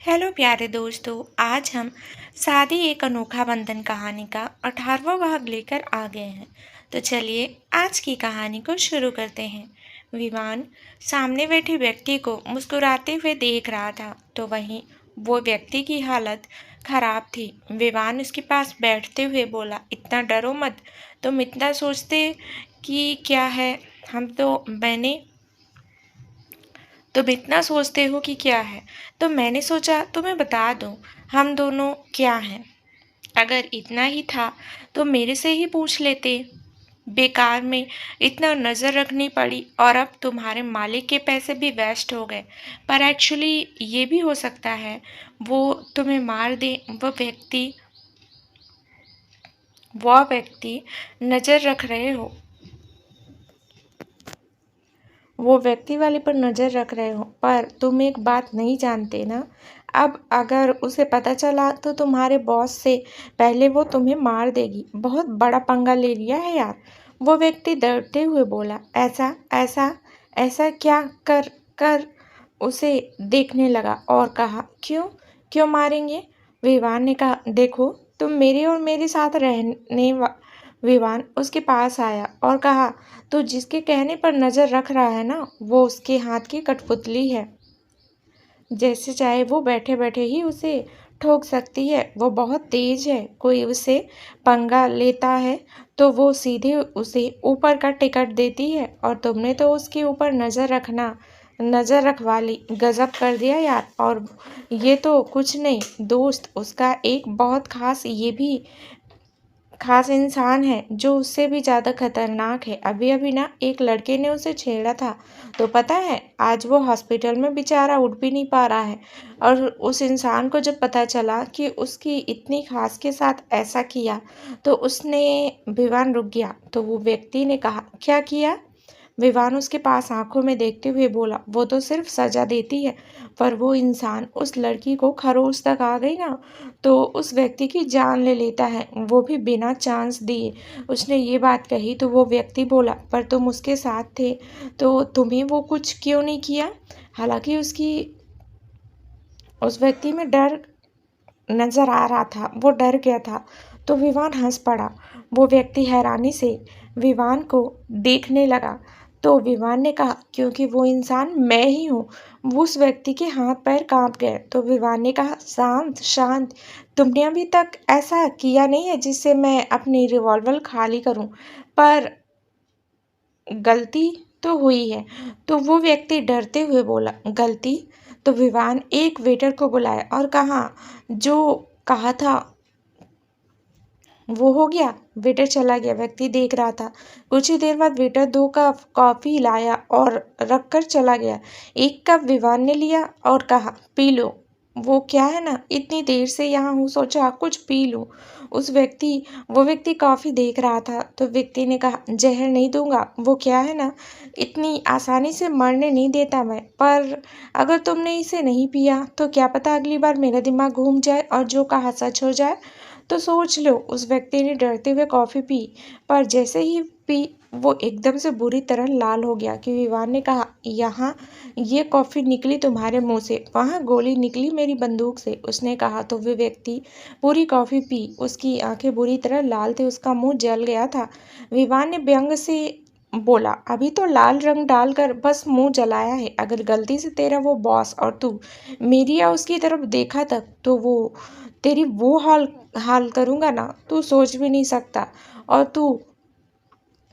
Hello प्यारे दोस्तों। आज हम शादी एक अनोखा बंधन कहानी का 18वां भाग लेकर आ गए हैं। तो चलिए आज की कहानी को शुरू करते हैं। विवान सामने बैठे व्यक्ति को मुस्कुराते हुए देख रहा था, तो वहीं वो व्यक्ति की हालत खराब थी। विवान उसके पास बैठते हुए बोला, इतना डरो मत। तुम इतना सोचते कि क्या है, हम तो मैंने तुम इतना सोचते हो कि क्या है, तो मैंने सोचा तुम्हें बता दूं हम दोनों क्या हैं। अगर इतना ही था तो मेरे से ही पूछ लेते। बेकार में इतना नज़र रखनी पड़ी और अब तुम्हारे मालिक के पैसे भी वेस्ट हो गए। पर एक्चुअली ये भी हो सकता है वो तुम्हें मार दे। वो व्यक्ति नज़र रख रहे हो वो व्यक्ति वाले पर नज़र रख रहे हो, पर तुम एक बात नहीं जानते ना। अब अगर उसे पता चला तो तुम्हारे बॉस से पहले वो तुम्हें मार देगी। बहुत बड़ा पंगा ले लिया है यार। वो व्यक्ति डरते हुए बोला, ऐसा ऐसा ऐसा क्या कर कर उसे देखने लगा और कहा, क्यों क्यों मारेंगे। विवान ने कहा, देखो तुम मेरे और मेरे साथ विवान उसके पास आया और कहा, तो जिसके कहने पर नज़र रख रहा है ना, वो उसके हाथ की कठपुतली है। जैसे चाहे वो बैठे बैठे ही उसे ठोक सकती है। वो बहुत तेज है। कोई उसे पंगा लेता है तो वो सीधे उसे ऊपर का टिकट देती है, और तुमने तो उसके ऊपर नज़र रखवा ली। गजब कर दिया यार। और ये तो कुछ नहीं दोस्त, उसका एक बहुत खास इंसान है जो उससे भी ज़्यादा खतरनाक है। अभी अभी ना एक लड़के ने उसे छेड़ा था, तो पता है आज वो हॉस्पिटल में बेचारा उठ भी नहीं पा रहा है। और उस इंसान को जब पता चला कि उसकी इतनी खास के साथ ऐसा किया, तो उसने विवान रुक गया। तो वो व्यक्ति ने कहा, क्या किया। विवान उसके पास आंखों में देखते हुए बोला, वो तो सिर्फ सजा देती है, पर वो इंसान उस लड़की को खरोच तक आ गई ना, तो उस व्यक्ति की जान ले लेता है, वो भी बिना चांस दिए। उसने ये बात कही तो वो व्यक्ति बोला, पर तुम उसके साथ थे, तो तुम्हें वो कुछ क्यों नहीं किया। हालांकि उस व्यक्ति में डर नजर आ रहा था, वो डर गया था। तो विवान हंस पड़ा। वो व्यक्ति हैरानी से विवान को देखने लगा। तो विवान ने कहा, क्योंकि वो इंसान मैं ही हूँ। उस व्यक्ति के हाथ पैर कांप गए। तो विवान ने कहा, शांत शांत, तुमने अभी तक ऐसा किया नहीं है जिससे मैं अपनी रिवॉल्वर खाली करूं, पर गलती तो हुई है। तो वो व्यक्ति डरते हुए बोला, गलती। तो विवान एक वेटर को बुलाया और कहा, जो कहा था वो हो गया। वेटर चला गया। व्यक्ति देख रहा था। कुछ ही देर बाद वेटर 2 कप कॉफी लाया और रख कर चला गया। एक कप विवान ने लिया और कहा, पी लो। वो क्या है ना, इतनी देर से यहाँ हूँ, सोचा कुछ पी लूँ। वो व्यक्ति कॉफी देख रहा था। तो व्यक्ति ने कहा, जहर नहीं दूंगा। वो क्या है ना, इतनी आसानी से मरने नहीं देता मैं, पर अगर तुमने इसे नहीं पिया तो क्या पता अगली बार मेरा दिमाग घूम जाए और जो कहा सच हो जाए। तो सोच लो। उस व्यक्ति ने डरते हुए कॉफी पी, पर जैसे ही पी वो एकदम से बुरी तरह लाल हो गया। कि विवान ने कहा, यहाँ ये कॉफी निकली तुम्हारे मुंह से, वहाँ गोली निकली मेरी बंदूक से। उसने कहा। तो वे व्यक्ति पूरी कॉफी पी। उसकी आंखें बुरी तरह लाल थी, उसका मुंह जल गया था। विवान ने व्यंग से बोला, अभी तो लाल रंग डालकर बस मुंह जलाया है। अगर गलती से तेरा वो बॉस और तू मेरी या उसकी तरफ देखा तक, तो वो तेरी वो हाल हाल करूँगा ना, तू सोच भी नहीं सकता। और तू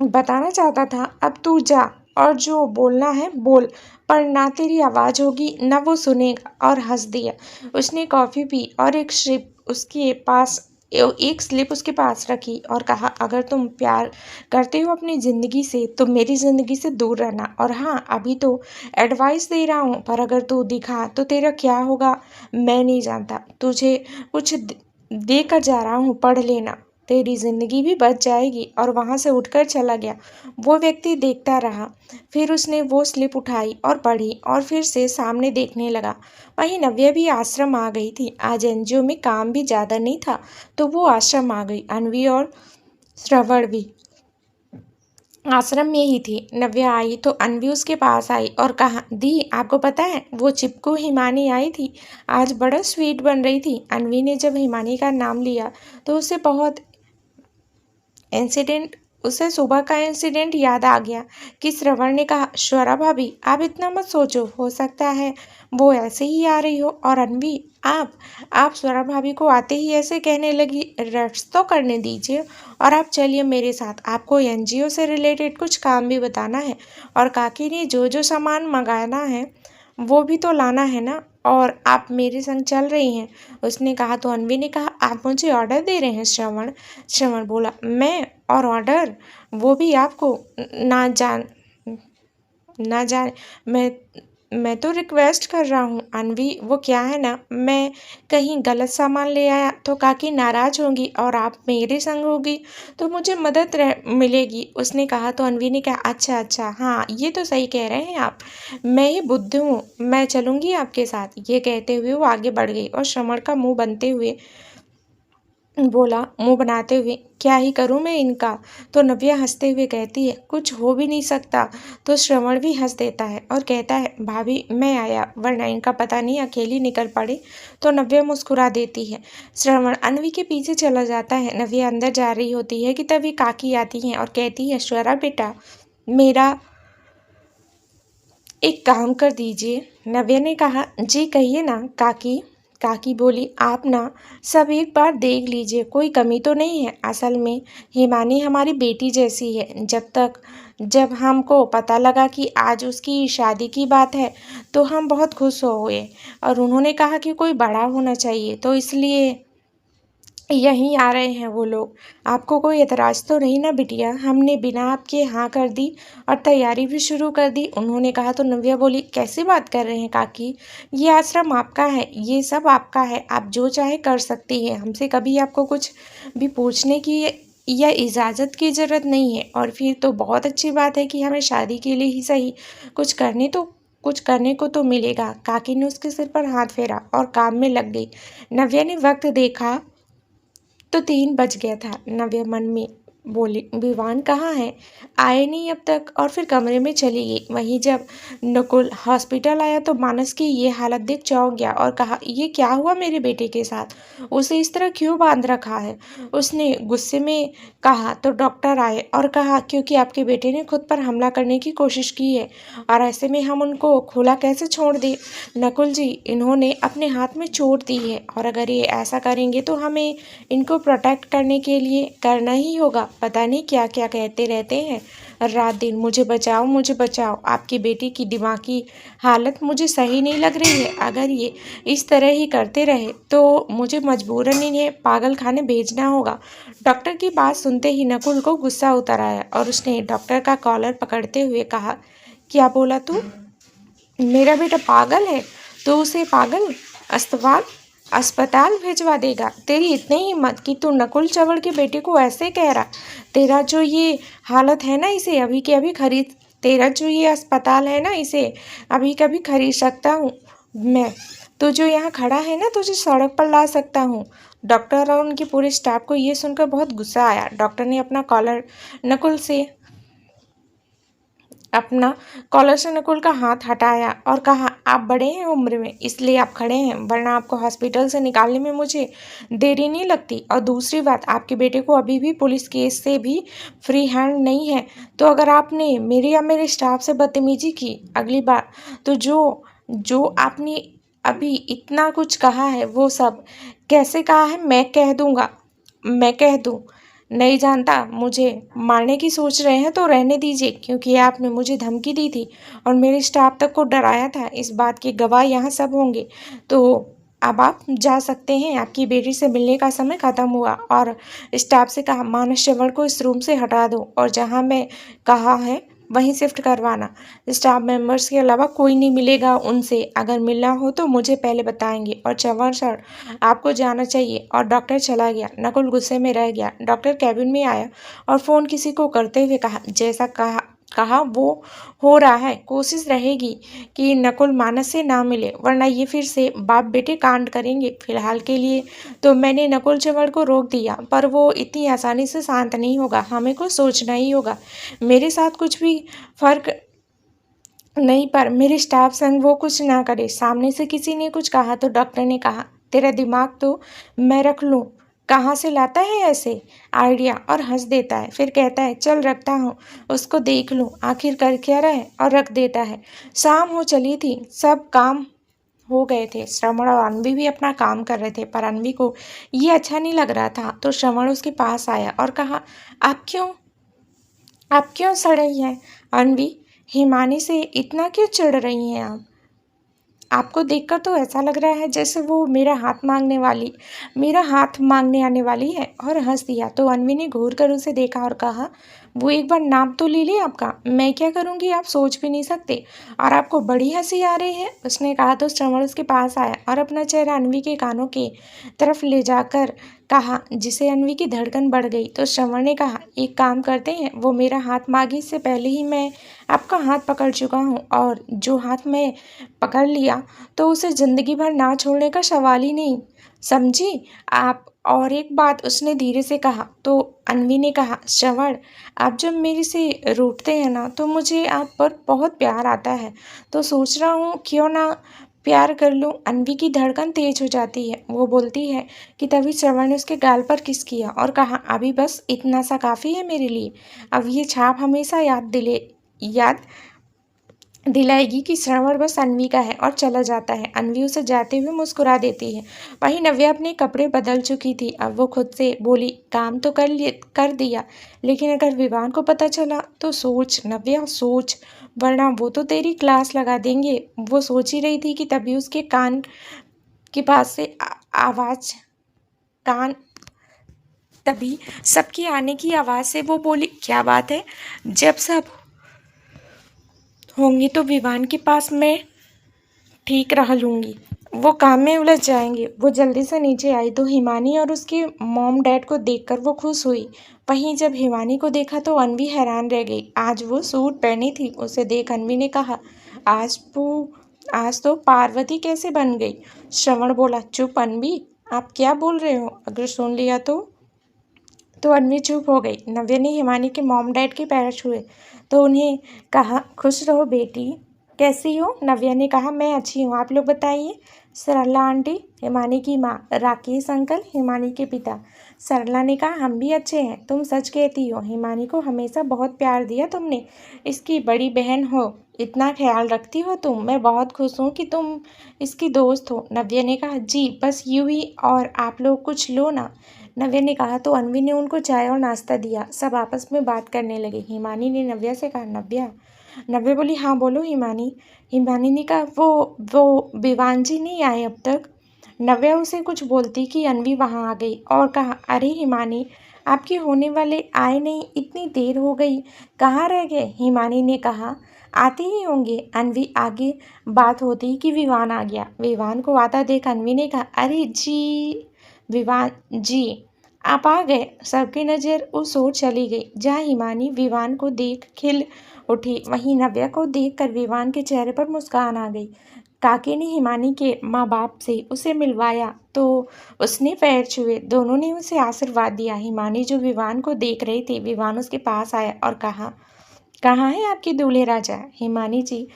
बताना चाहता था, अब तू जा और जो बोलना है बोल, पर ना तेरी आवाज़ होगी ना वो सुनेगा। और हंस दिया। उसने कॉफ़ी पी और एक स्लिप उसके पास रखी और कहा, अगर तुम प्यार करते हो अपनी ज़िंदगी से तो मेरी ज़िंदगी से दूर रहना। और हाँ, अभी तो एडवाइस दे रहा हूँ, पर अगर तू दिखा तो तेरा क्या होगा मैं नहीं जानता। तुझे कुछ देकर जा रहा हूँ, पढ़ लेना, तेरी जिंदगी भी बच जाएगी। और वहां से उठकर चला गया। वो व्यक्ति देखता रहा। फिर उसने वो स्लिप उठाई और पढ़ी और फिर से सामने देखने लगा। वहीं नव्या भी आश्रम आ गई थी। आज एनजीओ में काम भी ज़्यादा नहीं था, तो वो आश्रम आ गई। अनवी और श्रवण भी। आश्रम में ही थी। नव्या आई तो अन्वी उसके पास आई और कहा, दी आपको पता है वो चिपकू हिमानी आई थी, आज बड़ा स्वीट बन रही थी। अन्वी ने जब हिमानी का नाम लिया तो इंसिडेंट उसे सुबह का इंसिडेंट याद आ गया कि श्रवण ने कहा, श्वरा भाभी आप इतना मत सोचो, हो सकता है वो ऐसे ही आ रही हो। और अन्वी, आप स्वरा भाभी को आते ही ऐसे कहने लगी, रेस्ट तो करने दीजिए और आप चलिए मेरे साथ, आपको एनजीओ से रिलेटेड कुछ काम भी बताना है और काकी ने जो जो सामान मंगाना है वो भी तो लाना है ना, और आप मेरे संग चल रही हैं। उसने कहा तो अन्वी ने कहा, आप मुझे ऑर्डर दे रहे हैं श्रवण। श्रवण बोला, मैं और ऑर्डर, वो भी आपको ना जान ना जाने, मैं तो रिक्वेस्ट कर रहा हूँ अनवी। वो क्या है ना, मैं कहीं गलत सामान ले आया तो काकी नाराज होंगी और आप मेरे संग होगी तो मुझे मदद मिलेगी। उसने कहा तो अनवी ने कहा, अच्छा अच्छा, हाँ ये तो सही कह रहे हैं आप, मैं ही बुद्धू हूँ, मैं चलूँगी आपके साथ। ये कहते हुए वो आगे बढ़ गई और श्रवण का मुंह बनते हुए बोला, मुंह बनाते हुए, क्या ही करूं मैं इनका। तो नव्या हंसते हुए कहती है, कुछ हो भी नहीं सकता। तो श्रवण भी हंस देता है और कहता है, भाभी मैं आया, वरना इनका पता नहीं अकेली निकल पड़े। तो नव्या मुस्कुरा देती है। श्रवण अन्वी के पीछे चला जाता है। नव्या अंदर जा रही होती है कि तभी काकी आती हैं और कहती है, श्वरा बेटा मेरा एक काम कर दीजिए। नव्या ने कहा, जी कहिए ना काकी। काकी बोली, आप ना सब एक बार देख लीजिए, कोई कमी तो नहीं है। असल में हिमानी हमारी बेटी जैसी है। जब हमको पता लगा कि आज उसकी शादी की बात है तो हम बहुत खुश हो हुए और उन्होंने कहा कि कोई बड़ा होना चाहिए, तो इसलिए यहीं आ रहे हैं वो लोग। आपको कोई एतराज़ तो नहीं ना बिटिया? हमने बिना आपके हाँ कर दी और तैयारी भी शुरू कर दी। उन्होंने कहा तो नव्या बोली, कैसी बात कर रहे हैं काकी, ये आश्रम आपका है, ये सब आपका है, आप जो चाहे कर सकती हैं। हमसे कभी आपको कुछ भी पूछने की या इजाज़त की ज़रूरत नहीं है। और फिर तो बहुत अच्छी बात है कि हमें शादी के लिए ही सही कुछ करने को तो मिलेगा। काकी ने उसके सिर पर हाथ फेरा और काम में लग गई। नव्या ने वक्त देखा तो 3 बज गया था। नव्या मन में बोली, विवान कहाँ है, आए नहीं अब तक। और फिर कमरे में चली गई। वहीं जब नकुल हॉस्पिटल आया तो मानस की ये हालत देख चौंक गया और कहा, ये क्या हुआ मेरे बेटे के साथ, उसे इस तरह क्यों बांध रखा है। उसने गुस्से में कहा तो डॉक्टर आए और कहा, क्योंकि आपके बेटे ने खुद पर हमला करने की कोशिश की है और ऐसे में हम उनको खुला कैसे छोड़ दें। नकुल जी, इन्होंने अपने हाथ में चोट दी है और अगर ये ऐसा करेंगे तो हमें इनको प्रोटेक्ट करने के लिए करना ही होगा। पता नहीं क्या क्या कहते रहते हैं रात दिन, मुझे बचाओ मुझे बचाओ। आपकी बेटी की दिमागी हालत मुझे सही नहीं लग रही है। अगर ये इस तरह ही करते रहे तो मुझे मजबूरन इन्हें पागल खाने भेजना होगा। डॉक्टर की बात सुनते ही नकुल को गुस्सा उतर आया और उसने डॉक्टर का कॉलर पकड़ते हुए कहा, क्या बोला तू, मेरा बेटा पागल है, तो उसे पागल अस्पताल अस्पताल भिजवा देगा। तेरी इतनी हिम्मत कि तू नकुल चवड़ के बेटे को ऐसे कह रहा। तेरा जो ये हालत है ना, इसे अभी के अभी खरीद तेरा जो ये अस्पताल है ना, इसे अभी कभी खरीद सकता हूँ मैं। तू जो यहाँ खड़ा है ना, तुझे सड़क पर ला सकता हूँ। डॉक्टर और उनके पूरे स्टाफ को ये सुनकर बहुत गुस्सा आया। डॉक्टर ने अपना कॉलर से नकुल का हाथ हटाया और कहा, आप बड़े हैं उम्र में इसलिए आप खड़े हैं, वरना आपको हॉस्पिटल से निकालने में मुझे देरी नहीं लगती। और दूसरी बात, आपके बेटे को अभी भी पुलिस केस से भी फ्री हैंड नहीं है। तो अगर आपने मेरे या मेरे स्टाफ से बदतमीजी की अगली बार, तो जो जो आपने अभी इतना कुछ कहा है वो सब कैसे कहा है मैं कह दूँ। नहीं जानता, मुझे मारने की सोच रहे हैं तो रहने दीजिए, क्योंकि आपने मुझे धमकी दी थी और मेरे स्टाफ तक को डराया था। इस बात के गवाह यहाँ सब होंगे। तो अब आप जा सकते हैं, आपकी बेटी से मिलने का समय ख़त्म हुआ। और स्टाफ से कहा, मानस चवड़ को इस रूम से हटा दो और जहाँ मैं कहा है वहीं शिफ्ट करवाना। स्टाफ मेंबर्स के अलावा कोई नहीं मिलेगा उनसे। अगर मिलना हो तो मुझे पहले बताएंगे। और चंवर सर, आपको जाना चाहिए। और डॉक्टर चला गया। नकुल गुस्से में रह गया। डॉक्टर कैबिन में आया और फ़ोन किसी को करते हुए कहा, कहा वो हो रहा है, कोशिश रहेगी कि नकुल मानस से ना मिले, वरना ये फिर से बाप बेटे कांड करेंगे। फिलहाल के लिए तो मैंने नकुल चंवड़ को रोक दिया, पर वो इतनी आसानी से शांत नहीं होगा। हमें कुछ सोचना ही होगा। मेरे साथ कुछ भी फर्क नहीं, पर मेरे स्टाफ संग वो कुछ ना करे। सामने से किसी ने कुछ कहा तो डॉक्टर ने कहा, तेरा दिमाग तो मैं रख लूं, कहाँ से लाता है ऐसे आइडिया, और हंस देता है। फिर कहता है, चल रखता हूँ, उसको देख लूं आखिर कर क्या रहा है, और रख देता है। शाम हो चली थी, सब काम हो गए थे। श्रवण और अनवी भी अपना काम कर रहे थे, पर अनवी को ये अच्छा नहीं लग रहा था। तो श्रवण उसके पास आया और कहा, आप क्यों आप क्यों सड़ रही हैं अनवी? हिमानी से इतना क्यों चिढ़ रही हैं आप? आपको देखकर तो ऐसा लग रहा है जैसे वो मेरा हाथ मांगने आने वाली है, और हंस दिया। तो अनवी ने घूर कर उसे देखा और कहा, वो एक बार नाम तो ले ले आपका। मैं क्या करूँगी आप सोच भी नहीं सकते, और आपको बड़ी हंसी आ रही है, उसने कहा। तो श्रवण उसके पास आया और अपना चेहरा अनवी के कानों के तरफ ले जाकर कहा, जिसे अनवी की धड़कन बढ़ गई। तो श्रवण ने कहा, एक काम करते हैं, वो मेरा हाथ मांगे इससे पहले ही मैं आपका हाथ पकड़ चुका हूँ, और जो हाथ मैं पकड़ लिया तो उसे जिंदगी भर ना छोड़ने का सवाल ही नहीं, समझी आप? और एक बात, उसने धीरे से कहा। तो अनवी ने कहा, श्रवण, आप जब मेरे से रूठते हैं ना तो मुझे आप पर बहुत प्यार आता है, तो सोच रहा हूँ क्यों ना प्यार कर लूँ। अनवी की धड़कन तेज हो जाती है, वो बोलती है कि तभी श्रवण ने उसके गाल पर किस किया और कहा, अभी बस इतना सा काफ़ी है मेरे लिए। अब ये छाप हमेशा याद दिलाएगी कि श्रवण बस अनवी का है, और चला जाता है। अनवी उसे जाते हुए मुस्कुरा देती है। वहीं नव्या अपने कपड़े बदल चुकी थी। अब वो खुद से बोली, काम तो कर दिया, लेकिन अगर विवान को पता चला तो सोच नव्या, सोच, वरना वो तो तेरी क्लास लगा देंगे। वो सोच ही रही थी कि तभी उसके कान के पास से आवाज कान तभी सबके आने की आवाज़ से वो बोली, क्या बात है, जब सब होंगी तो विवान के पास मैं ठीक रह लूँगी, वो काम में उलझ जाएंगे। वो जल्दी से नीचे आई तो हिमानी और उसके मॉम डैड को देखकर वो खुश हुई। वहीं जब हिमानी को देखा तो अनवी हैरान रह गई। आज वो सूट पहनी थी। उसे देख अनवी ने कहा, आज तो पार्वती कैसे बन गई? श्रवण बोला, चुप अनवी, आप क्या बोल रहे हो? अगर सुन लिया तो अनवी चुप हो गई। नव्या ने हिमानी के मॉम डैड के पैर छुए तो उन्हें कहा, खुश रहो बेटी, कैसी हो? नव्या ने कहा, मैं अच्छी हूँ, आप लोग बताइए। सरला आंटी, हिमानी की माँ, राकेश अंकल, हिमानी के पिता। सरला ने कहा, हम भी अच्छे हैं। तुम सच कहती हो, हिमानी को हमेशा बहुत प्यार दिया तुमने, इसकी बड़ी बहन हो, इतना ख्याल रखती हो तुम। मैं बहुत खुश हूँ कि तुम इसकी दोस्त हो। नव्या ने कहा, जी बस यूं ही, और आप लोग कुछ लो ना, नव्या ने कहा। तो अनवी ने उनको चाय और नाश्ता दिया। सब आपस में बात करने लगे। हिमानी ने नव्या से कहा, नव्या बोली, हाँ बोलो हिमानी। हिमानी ने कहा, वो विवान जी नहीं आए अब तक? नव्या उसे कुछ बोलती कि अनवी वहाँ आ गई और कहा, अरे हिमानी, आपके होने वाले आए नहीं, इतनी देर हो गई, कहाँ रह गए? हिमानी ने कहा, आते ही होंगे। अनवी आगे बात होती कि विवान आ गया। विवान को आता देख अनवी ने कहा, अरे जी विवान जी, आप आ गए। सबकी नज़र उस ओर चली गई जहाँ हिमानी विवान को देख खिल उठी। वहीं नव्या को देखकर विवान के चेहरे पर मुस्कान आ गई। काकी ने हिमानी के माँ बाप से उसे मिलवाया तो उसने पैर छुए। दोनों ने उसे आशीर्वाद दिया। हिमानी जो विवान को देख रही थी, विवान उसके पास आया और कहा, कहाँ है आपके दूल्हे राजा? हिमानी जी,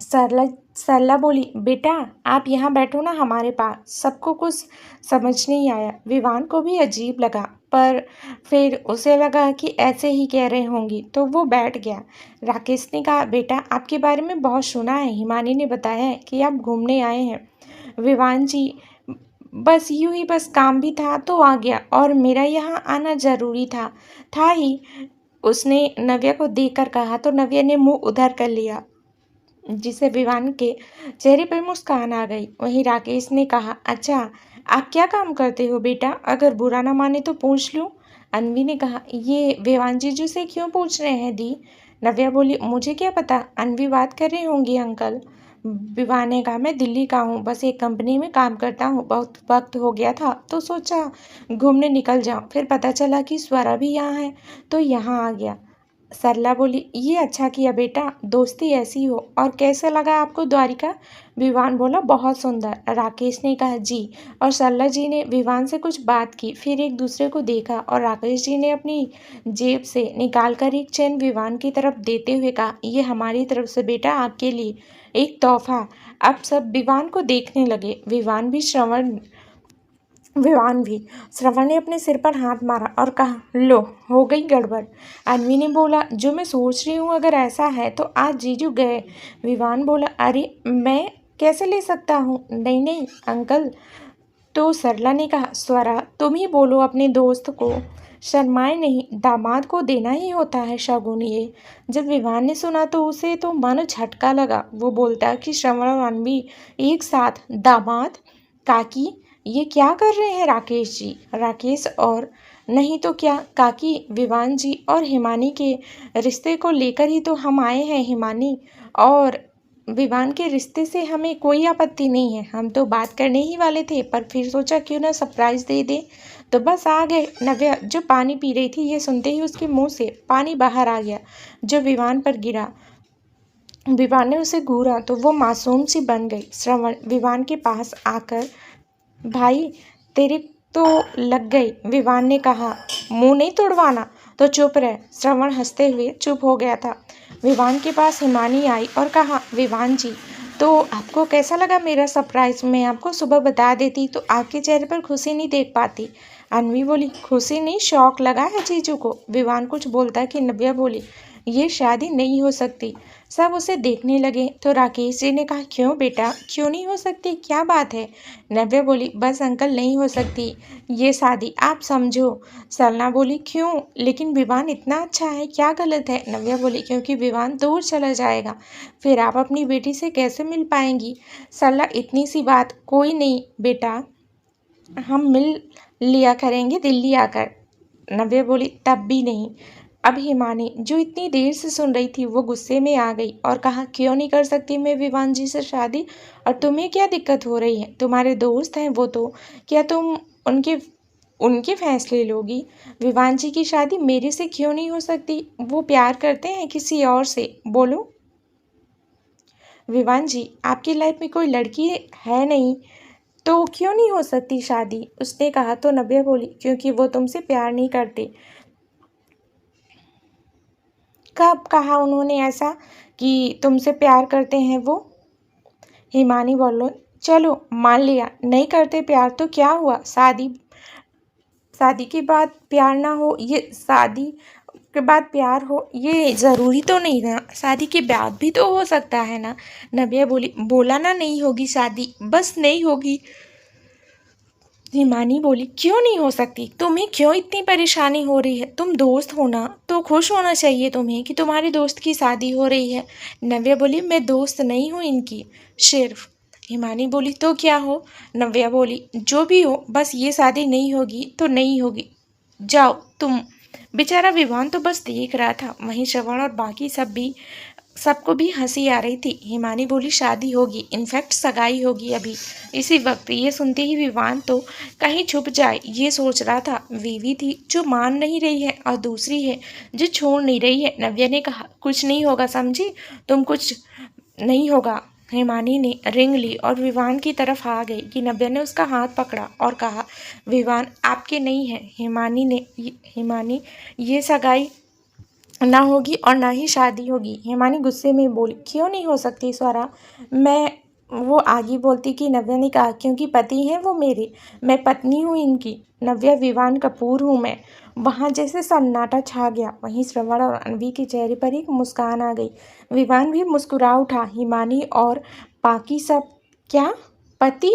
सरला सरला बोली, बेटा आप यहाँ बैठो ना हमारे पास। सबको कुछ समझ नहीं आया। विवान को भी अजीब लगा, पर फिर उसे लगा कि ऐसे ही कह रहे होंगी, तो वो बैठ गया। राकेश ने कहा, बेटा आपके बारे में बहुत सुना है, हिमानी ने बताया है कि आप घूमने आए हैं। विवान जी, बस यूं ही, बस काम भी था तो आ गया, और मेरा यहाँ आना ज़रूरी था ही, उसने नव्या को देखकर कहा। तो नव्या ने मुंह उधर कर लिया, जिसे विवान के चेहरे पर मुस्कान आ गई। वहीं राकेश ने कहा, अच्छा आप क्या काम करते हो बेटा? अगर बुरा ना माने तो पूछ लूँ? अनवी ने कहा, ये विवान जीजू से क्यों पूछ रहे हैं दी? नव्या बोली, मुझे क्या पता, अनवी बात कर रही होंगी अंकल। विवान ने कहा, मैं दिल्ली का हूँ, बस एक कंपनी में काम करता हूँ। बहुत वक्त हो गया था तो सोचा घूमने निकल जाऊँ, फिर पता चला कि स्वरा भी यहाँ है तो यहाँ आ गया। सरला बोली, ये अच्छा किया बेटा, दोस्ती ऐसी हो। और कैसा लगा आपको द्वारिका? विवान बोला, बहुत सुंदर। राकेश ने कहा, जी। और सरला जी ने विवान से कुछ बात की, फिर एक दूसरे को देखा और राकेश जी ने अपनी जेब से निकालकर एक चेन विवान की तरफ देते हुए कहा, ये हमारी तरफ से बेटा आपके लिए एक तोहफा। अब सब विवान को देखने लगे। विवान भी। श्रवण ने अपने सिर पर हाथ मारा और कहा, लो, हो गई गड़बड़। अन्वी ने बोला, जो मैं सोच रही हूँ, अगर ऐसा है तो आज जीजू गए। विवान बोला, अरे मैं कैसे ले सकता हूँ? नहीं नहीं अंकल। तो सरला ने कहा, स्वरा तुम ही बोलो अपने दोस्त को। शर्माए नहीं, दामाद को देना ही होता है शगुन ये। जब विवान ने सुना तो उसे तो मानो झटका लगा। वो बोलता कि श्रवण और अन्वी एक साथ दामाद? काकी, ये क्या कर रहे हैं राकेश जी? राकेश और नहीं तो क्या काकी, विवान जी और हिमानी के रिश्ते को लेकर ही तो हम आए हैं हिमानी। और विवान के रिश्ते से हमें कोई आपत्ति नहीं है, हम तो बात करने ही वाले थे, पर फिर सोचा क्यों ना सरप्राइज दे दे। तो बस आ गए। नव्या जो पानी पी रही थी, ये सुनते ही उसके मुंह से पानी बाहर आ गया जो विवान पर गिरा। विवान ने उसे घूरा तो वो मासूम सी बन गई। श्रवण विवान के पास आकर, भाई तेरे तो लग गई। विवान ने कहा, मुंह नहीं तोड़वाना तो चुप रह। श्रवण हंसते हुए चुप हो गया था। विवान के पास हिमानी आई और कहा, विवान जी, तो आपको कैसा लगा मेरा सरप्राइज? मैं आपको सुबह बता देती तो आपके चेहरे पर खुशी नहीं देख पाती। अन्वी बोली, खुशी नहीं, शौक लगा है जीजू को। विवान कुछ बोलता कि नव्या बोली, ये शादी नहीं हो सकती। सब उसे देखने लगे तो राकेश जी ने कहा, क्यों बेटा, क्यों नहीं हो सकती, क्या बात है? नव्या बोली, बस अंकल, नहीं हो सकती ये शादी, आप समझो। सरला बोली, क्यों? लेकिन विवान इतना अच्छा है, क्या गलत है? नव्या बोली, क्योंकि विवान दूर चला जाएगा, फिर आप अपनी बेटी से कैसे मिल पाएंगी? सरला, इतनी सी बात, कोई नहीं बेटा, हम मिल लिया करेंगे दिल्ली आकर। नव्या बोली, तब भी नहीं। अब हिमानी, जो इतनी देर से सुन रही थी, वो गुस्से में आ गई और कहा, क्यों नहीं कर सकती मैं विवान जी से शादी? और तुम्हें क्या दिक्कत हो रही है? तुम्हारे दोस्त हैं वो तो, क्या तुम उनके उनके फैसले लोगी? विवान जी की शादी मेरे से क्यों नहीं हो सकती? वो प्यार करते हैं किसी और से, बोलो। विवान जी, आपकी लाइफ में कोई लड़की है नहीं तो क्यों नहीं हो सकती शादी? उसने कहा तो नव्या बोली, क्योंकि वो तुमसे प्यार नहीं करते। कब कहा उन्होंने ऐसा कि तुमसे प्यार करते हैं वो? हिमानी बोलो, चलो मान लिया नहीं करते प्यार, तो क्या हुआ? शादी शादी के बाद प्यार ना हो, ये शादी के बाद प्यार हो, ये ज़रूरी तो नहीं ना, शादी के बाद भी तो हो सकता है ना। नव्या बोली, बोला ना नहीं होगी शादी, बस नहीं होगी। हिमानी बोली, क्यों नहीं हो सकती? तुम्हें क्यों इतनी परेशानी हो रही है? तुम दोस्त हो ना, तो खुश होना चाहिए तुम्हें कि तुम्हारे दोस्त की शादी हो रही है। नव्या बोली, मैं दोस्त नहीं हूँ इनकी, सिर्फ। हिमानी बोली, तो क्या हो? नव्या बोली, जो भी हो, बस ये शादी नहीं होगी तो नहीं होगी, जाओ तुम। बेचारा विवान तो बस देख रहा था। वहीं श्रवण और बाकी सबको भी हंसी आ रही थी। हिमानी बोली, शादी होगी, इनफैक्ट सगाई होगी अभी इसी वक्त। ये सुनते ही विवान तो कहीं छुप जाए ये सोच रहा था। वीवी थी जो मान नहीं रही है और दूसरी है जो छोड़ नहीं रही है। नव्या ने कहा, कुछ नहीं होगा समझी, तुम कुछ नहीं होगा। हिमानी ने रिंग ली और विवान की तरफ आ गई कि नव्या ने उसका हाथ पकड़ा और कहा, विवान आपके नहीं है। हिमानी, ये सगाई ना होगी और ना ही शादी होगी। हिमानी गुस्से में बोली, क्यों नहीं हो सकती स्वरा? मैं वो आगे बोलती कि नव्या ने कहा, क्योंकि पति हैं वो मेरे, मैं पत्नी हूँ इनकी। नव्या, विवान कपूर हूँ मैं। वहाँ जैसे सन्नाटा छा गया। वहीं श्रवण और अनवी के चेहरे पर एक मुस्कान आ गई। विवान भी मुस्कुरा उठा। हिमानी और बाकी सब, क्या पति?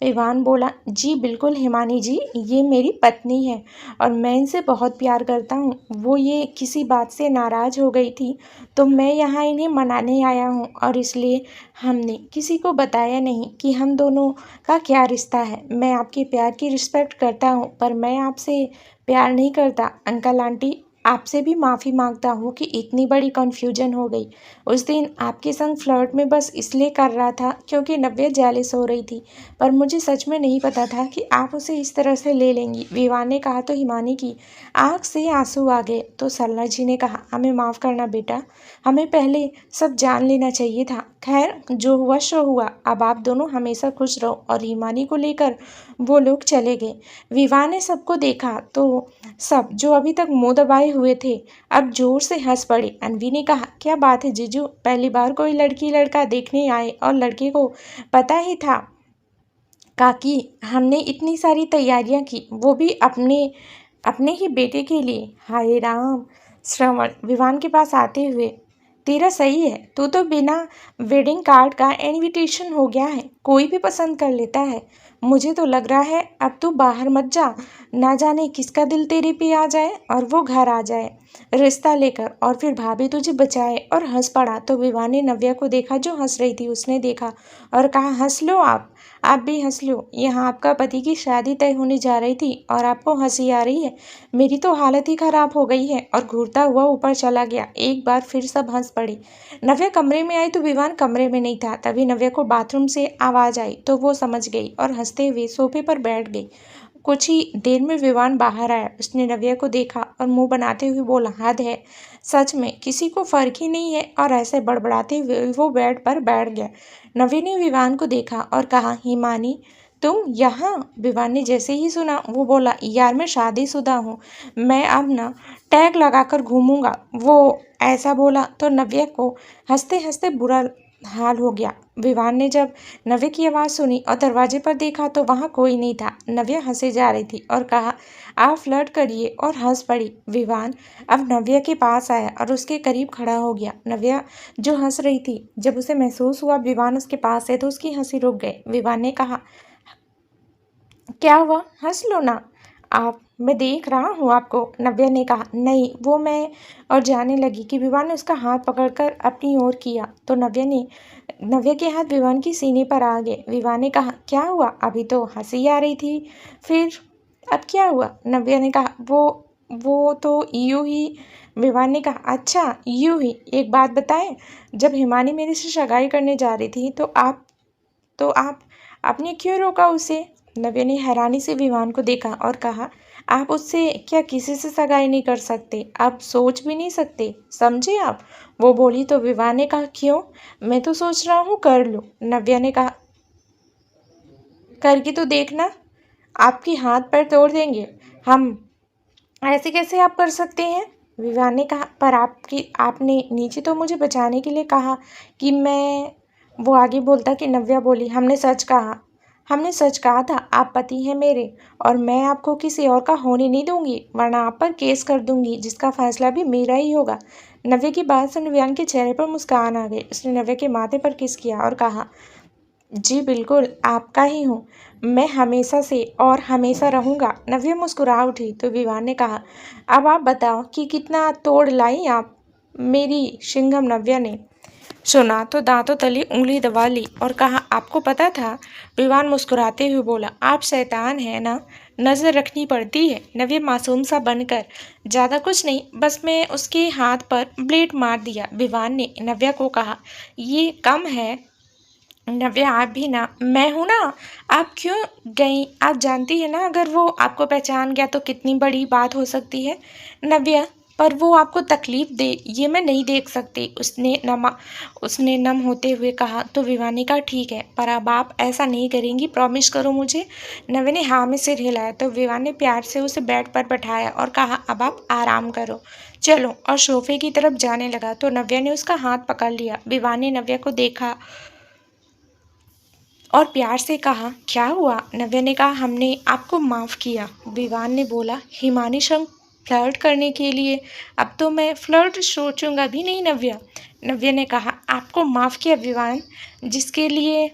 विवान बोला, जी बिल्कुल हिमानी जी, ये मेरी पत्नी है और मैं इनसे बहुत प्यार करता हूँ। वो ये किसी बात से नाराज़ हो गई थी तो मैं यहाँ इन्हें मनाने आया हूँ, और इसलिए हमने किसी को बताया नहीं कि हम दोनों का क्या रिश्ता है। मैं आपके प्यार की रिस्पेक्ट करता हूँ, पर मैं आपसे प्यार नहीं करता। अंकल आंटी, आपसे भी माफ़ी मांगता हूँ कि इतनी बड़ी कन्फ्यूजन हो गई। उस दिन आपके संग फ्लर्ट में बस इसलिए कर रहा था क्योंकि नव्या जेलस हो रही थी, पर मुझे सच में नहीं पता था कि आप उसे इस तरह से ले लेंगी। विवान ने कहा तो हिमानी की आँख से आंसू आ गए। तो सरला जी ने कहा, हमें माफ़ करना बेटा, हमें पहले सब जान लेना चाहिए था। खैर, जो हुआ सो हुआ। अब आप दोनों हमेशा खुश रहो। और हिमानी को लेकर वो लोग चले गए। विवान ने सबको देखा तो सब जो अभी तक मुंह दबाए हुए थे अब जोर से हंस पड़े। अनवी ने कहा, क्या बात है जीजू, पहली बार कोई लड़की लड़का देखने आए और लड़के को पता ही था काकी हमने इतनी सारी तैयारियां की, वो भी अपने अपने ही बेटे के लिए। हाय राम। श्रवण विवान के पास आते हुए, तेरा सही है, तू तो बिना वेडिंग कार्ड का इनविटेशन हो गया है, कोई भी पसंद कर लेता है। मुझे तो लग रहा है अब तू बाहर मत जा, ना जाने किसका दिल तेरे पे आ जाए और वो घर आ जाए रिश्ता लेकर, और फिर भाभी तुझे बचाए। और हंस पड़ा। तो विवान ने नव्या को देखा जो हंस रही थी। उसने देखा और कहा, हंस लो आप भी हंस लो। यहाँ आपका पति की शादी तय होने जा रही थी और आपको हंसी आ रही है। मेरी तो हालत ही खराब हो गई है। और घूरता हुआ ऊपर चला गया। एक बार फिर सब हंस पड़ी। नव्या कमरे में आई तो विवान कमरे में नहीं था। तभी नव्या को बाथरूम से आवाज़ आई तो वो समझ गई और हंसते हुए सोफे पर बैठ गई। कुछ ही देर में विवान बाहर आया। उसने नव्या को देखा और मुंह बनाते हुए बोला, हद है, सच में किसी को फर्क ही नहीं है। और ऐसे बड़बड़ाते हुए वो बेड पर बैठ गया। नव्या ने विवान को देखा और कहा, हिमानी तुम यहाँ? विवान ने जैसे ही सुना वो बोला, यार मैं शादीशुदा हूँ, मैं अब ना टैग लगाकर घूमूंगा। वो ऐसा बोला तो नव्या को हंसते हंसते बुरा हाल हो गया। विवान ने जब नव्या की आवाज़ सुनी और दरवाजे पर देखा तो वहाँ कोई नहीं था। नव्या हंसे जा रही थी और कहा, आप फ्लर्ट करिए, और हंस पड़ी। विवान अब नव्या के पास आया और उसके करीब खड़ा हो गया। नव्या जो हंस रही थी, जब उसे महसूस हुआ विवान उसके पास है तो उसकी हंसी रुक गई। विवान ने कहा, क्या हुआ, हंस लो ना आप, मैं देख रहा हूँ आपको। नव्या ने कहा, नहीं वो मैं, और जाने लगी कि विवान ने उसका हाथ पकड़कर अपनी ओर किया तो नव्या के हाथ विवान की सीने पर आ गए। विवान ने कहा, क्या हुआ, अभी तो हंसी आ रही थी, फिर अब क्या हुआ? नव्या ने कहा, वो तो यूं ही। विवान ने कहा, अच्छा यूं ही। एक बात बताएं, जब हिमानी मेरे से सगाई करने जा रही थी तो आपने क्यों रोका उसे? नव्या ने हैरानी से विवान को देखा और कहा, आप उससे क्या किसी से सगाई नहीं कर सकते? आप सोच भी नहीं सकते, समझे आप? वो बोली तो विवान ने कहा, क्यों? मैं तो सोच रहा हूँ कर लूँ। नव्या ने कहा, करके तो देखना, आपके हाथ पैर तोड़ देंगे हम, ऐसे कैसे आप कर सकते हैं? विवान ने कहा, पर आपने नीचे तो मुझे बचाने के लिए कहा कि मैं। वो आगे बोलता कि नव्या बोली, हमने सच कहा था, आप पति हैं मेरे, और मैं आपको किसी और का होने नहीं दूंगी, वरना आप पर केस कर दूंगी, जिसका फैसला भी मेरा ही होगा। नव्या की बात सुन विवान के चेहरे पर मुस्कान आ गई। उसने नव्या के माथे पर किस किया और कहा, जी बिल्कुल आपका ही हूँ, मैं हमेशा से और हमेशा रहूँगा। नव्या मुस्कुरा उठी तो विवान ने कहा, अब आप बताओ कि कितना तोड़ लाई आप? मेरी शिंघम नव्या ने सुना तो दांतों तले उंगली दबा ली और कहा, आपको पता था? विवान मुस्कुराते हुए बोला, आप शैतान हैं ना, नज़र रखनी पड़ती है। नव्या मासूम सा बनकर, ज़्यादा कुछ नहीं, बस मैं उसके हाथ पर ब्लेड मार दिया। विवान ने नव्या को कहा, ये कम है नव्या, आप भी ना, मैं हूं ना, आप क्यों गई? आप जानती है ना, अगर वो आपको पहचान गया तो कितनी बड़ी बात हो सकती है। नव्या, पर वो आपको तकलीफ दे, ये मैं नहीं देख सकती, उसने नम होते हुए कहा। तो विवान ने कहा, ठीक है, पर अब आप ऐसा नहीं करेंगी, प्रॉमिस करो मुझे। नव्या ने हाँ में सिर हिलाया तो विवान ने प्यार से उसे बेड पर बैठाया और कहा, अब आप आराम करो, चलो। और सोफे की तरफ जाने लगा तो नव्या ने उसका हाथ पकड़ लिया। विवान ने नव्या को देखा और प्यार से कहा, क्या हुआ? नव्या ने कहा, हमने आपको माफ़ किया। विवान ने बोला, हिमानी संग फ्लर्ट करने के लिए? अब तो मैं फ्लर्ट सोचूंगा भी नहीं नव्या। नव्या ने कहा, आपको माफ़ किया विवान, जिसके लिए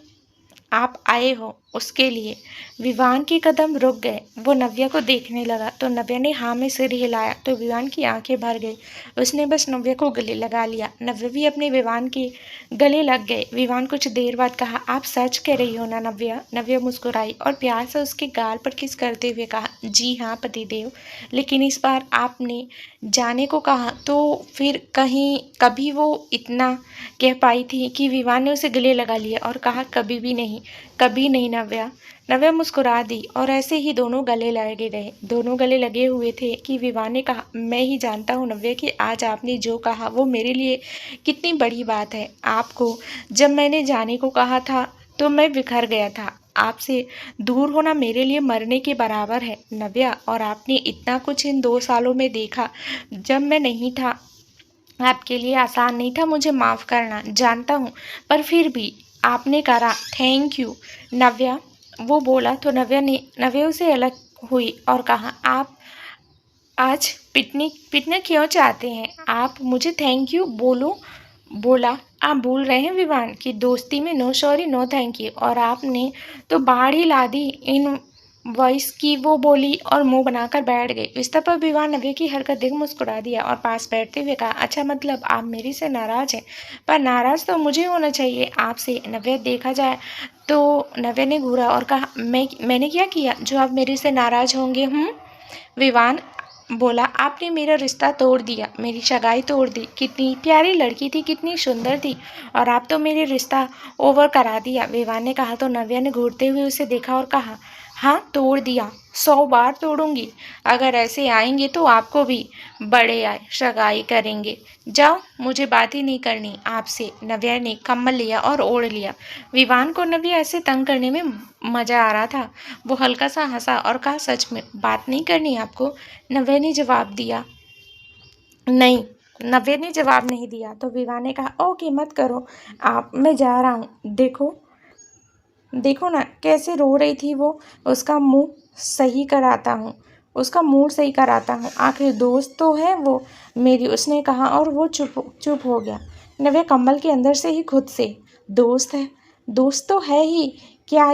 आप आए हो उसके लिए। विवान के कदम रुक गए। वो नव्या को देखने लगा तो नव्या ने हाँ में सिर हिलाया तो विवान की आंखें भर गई। उसने बस नव्या को गले लगा लिया। नव्या भी अपने विवान के गले लग गए। विवान कुछ देर बाद कहा, आप सच कह रही हो ना नव्या? नव्या मुस्कुराई और प्यार से उसके गाल पर किस करते हुए कहा, जी हाँ पतिदेव, लेकिन इस बार आपने जाने को कहा तो फिर कभी वो इतना कह पाई थी कि विवान ने उसे गले लगा लिया और कहा, कभी भी नहीं, कभी नहीं नव्या। नव्या मुस्कुरा दी और ऐसे ही दोनों गले लगे रहे। दोनों गले लगे हुए थे कि विवान ने कहा, मैं ही जानता हूँ नव्या कि आज आपने जो कहा वो मेरे लिए कितनी बड़ी बात है। आपको जब मैंने जाने को कहा था तो मैं बिखर गया था। आपसे दूर होना मेरे लिए मरने के बराबर है नव्या, और आपने इतना कुछ इन 2 सालों में देखा जब मैं नहीं था। आपके लिए आसान नहीं था मुझे माफ़ करना, जानता हूँ, पर फिर भी आपने करा। थैंक यू नव्या, वो बोला तो नव्या उसे अलग हुई और कहा, आप आज पिटने पिटना क्यों चाहते हैं? आप मुझे थैंक यू बोला। आप भूल रहे हैं विवान की दोस्ती में no sorry no thank you, और आपने तो बाढ़ ही ला दी इन वॉइस की, वो बोली और मुंह बनाकर बैठ गई। बिस्तर पर विवान नव्या की हरकत देख मुस्कुरा दिया और पास बैठते हुए कहा, अच्छा मतलब आप मेरी से नाराज हैं, पर नाराज तो मुझे होना चाहिए आपसे। नव्या देखा जाए तो नव्या ने घूरा और कहा, मैंने क्या किया जो आप मेरे से नाराज होंगे? विवान बोला, आपने मेरा रिश्ता तोड़ दिया, मेरी सगाई तोड़ दी। कितनी प्यारी लड़की थी, कितनी सुंदर थी, और आप तो मेरे रिश्ता ओवर करा दिया। विवान ने कहा तो नव्या ने घूरते हुए उसे देखा और कहा, हाँ तोड़ दिया, 100 बार तोड़ूंगी। अगर ऐसे आएंगे तो आपको भी बड़े आए सगाई करेंगे। जाओ, मुझे बात ही नहीं करनी आपसे। नव्या ने कम्बल लिया और ओढ़ लिया। विवान को नव्या ऐसे तंग करने में मजा आ रहा था। वो हल्का सा हंसा और कहा, सच में बात नहीं करनी आपको? नव्या ने जवाब दिया नहीं। नव्या ने जवाब नहीं दिया तो विवान ने कहा, ओके मत करो आप, मैं जा रहा हूँ। देखो देखो ना कैसे रो रही थी वो। उसका मुंह सही कराता हूँ, उसका मूड सही कराता हूँ, आखिर दोस्त तो है वो मेरी, उसने कहा और वो चुप चुप हो गया। नव्या कम्बल के अंदर से ही खुद से, दोस्त है, दोस्त तो है ही क्या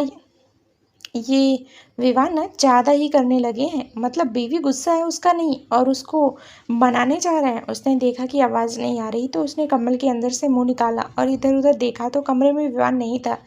ये? विवाह ना ज़्यादा ही करने लगे हैं, मतलब बीवी गुस्सा है उसका नहीं और उसको मनाने जा रहे हैं। उसने देखा कि आवाज़ नहीं आ रही तो उसने कम्बल के अंदर से मुंह निकाला और इधर उधर देखा तो कमरे में विवाह नहीं था।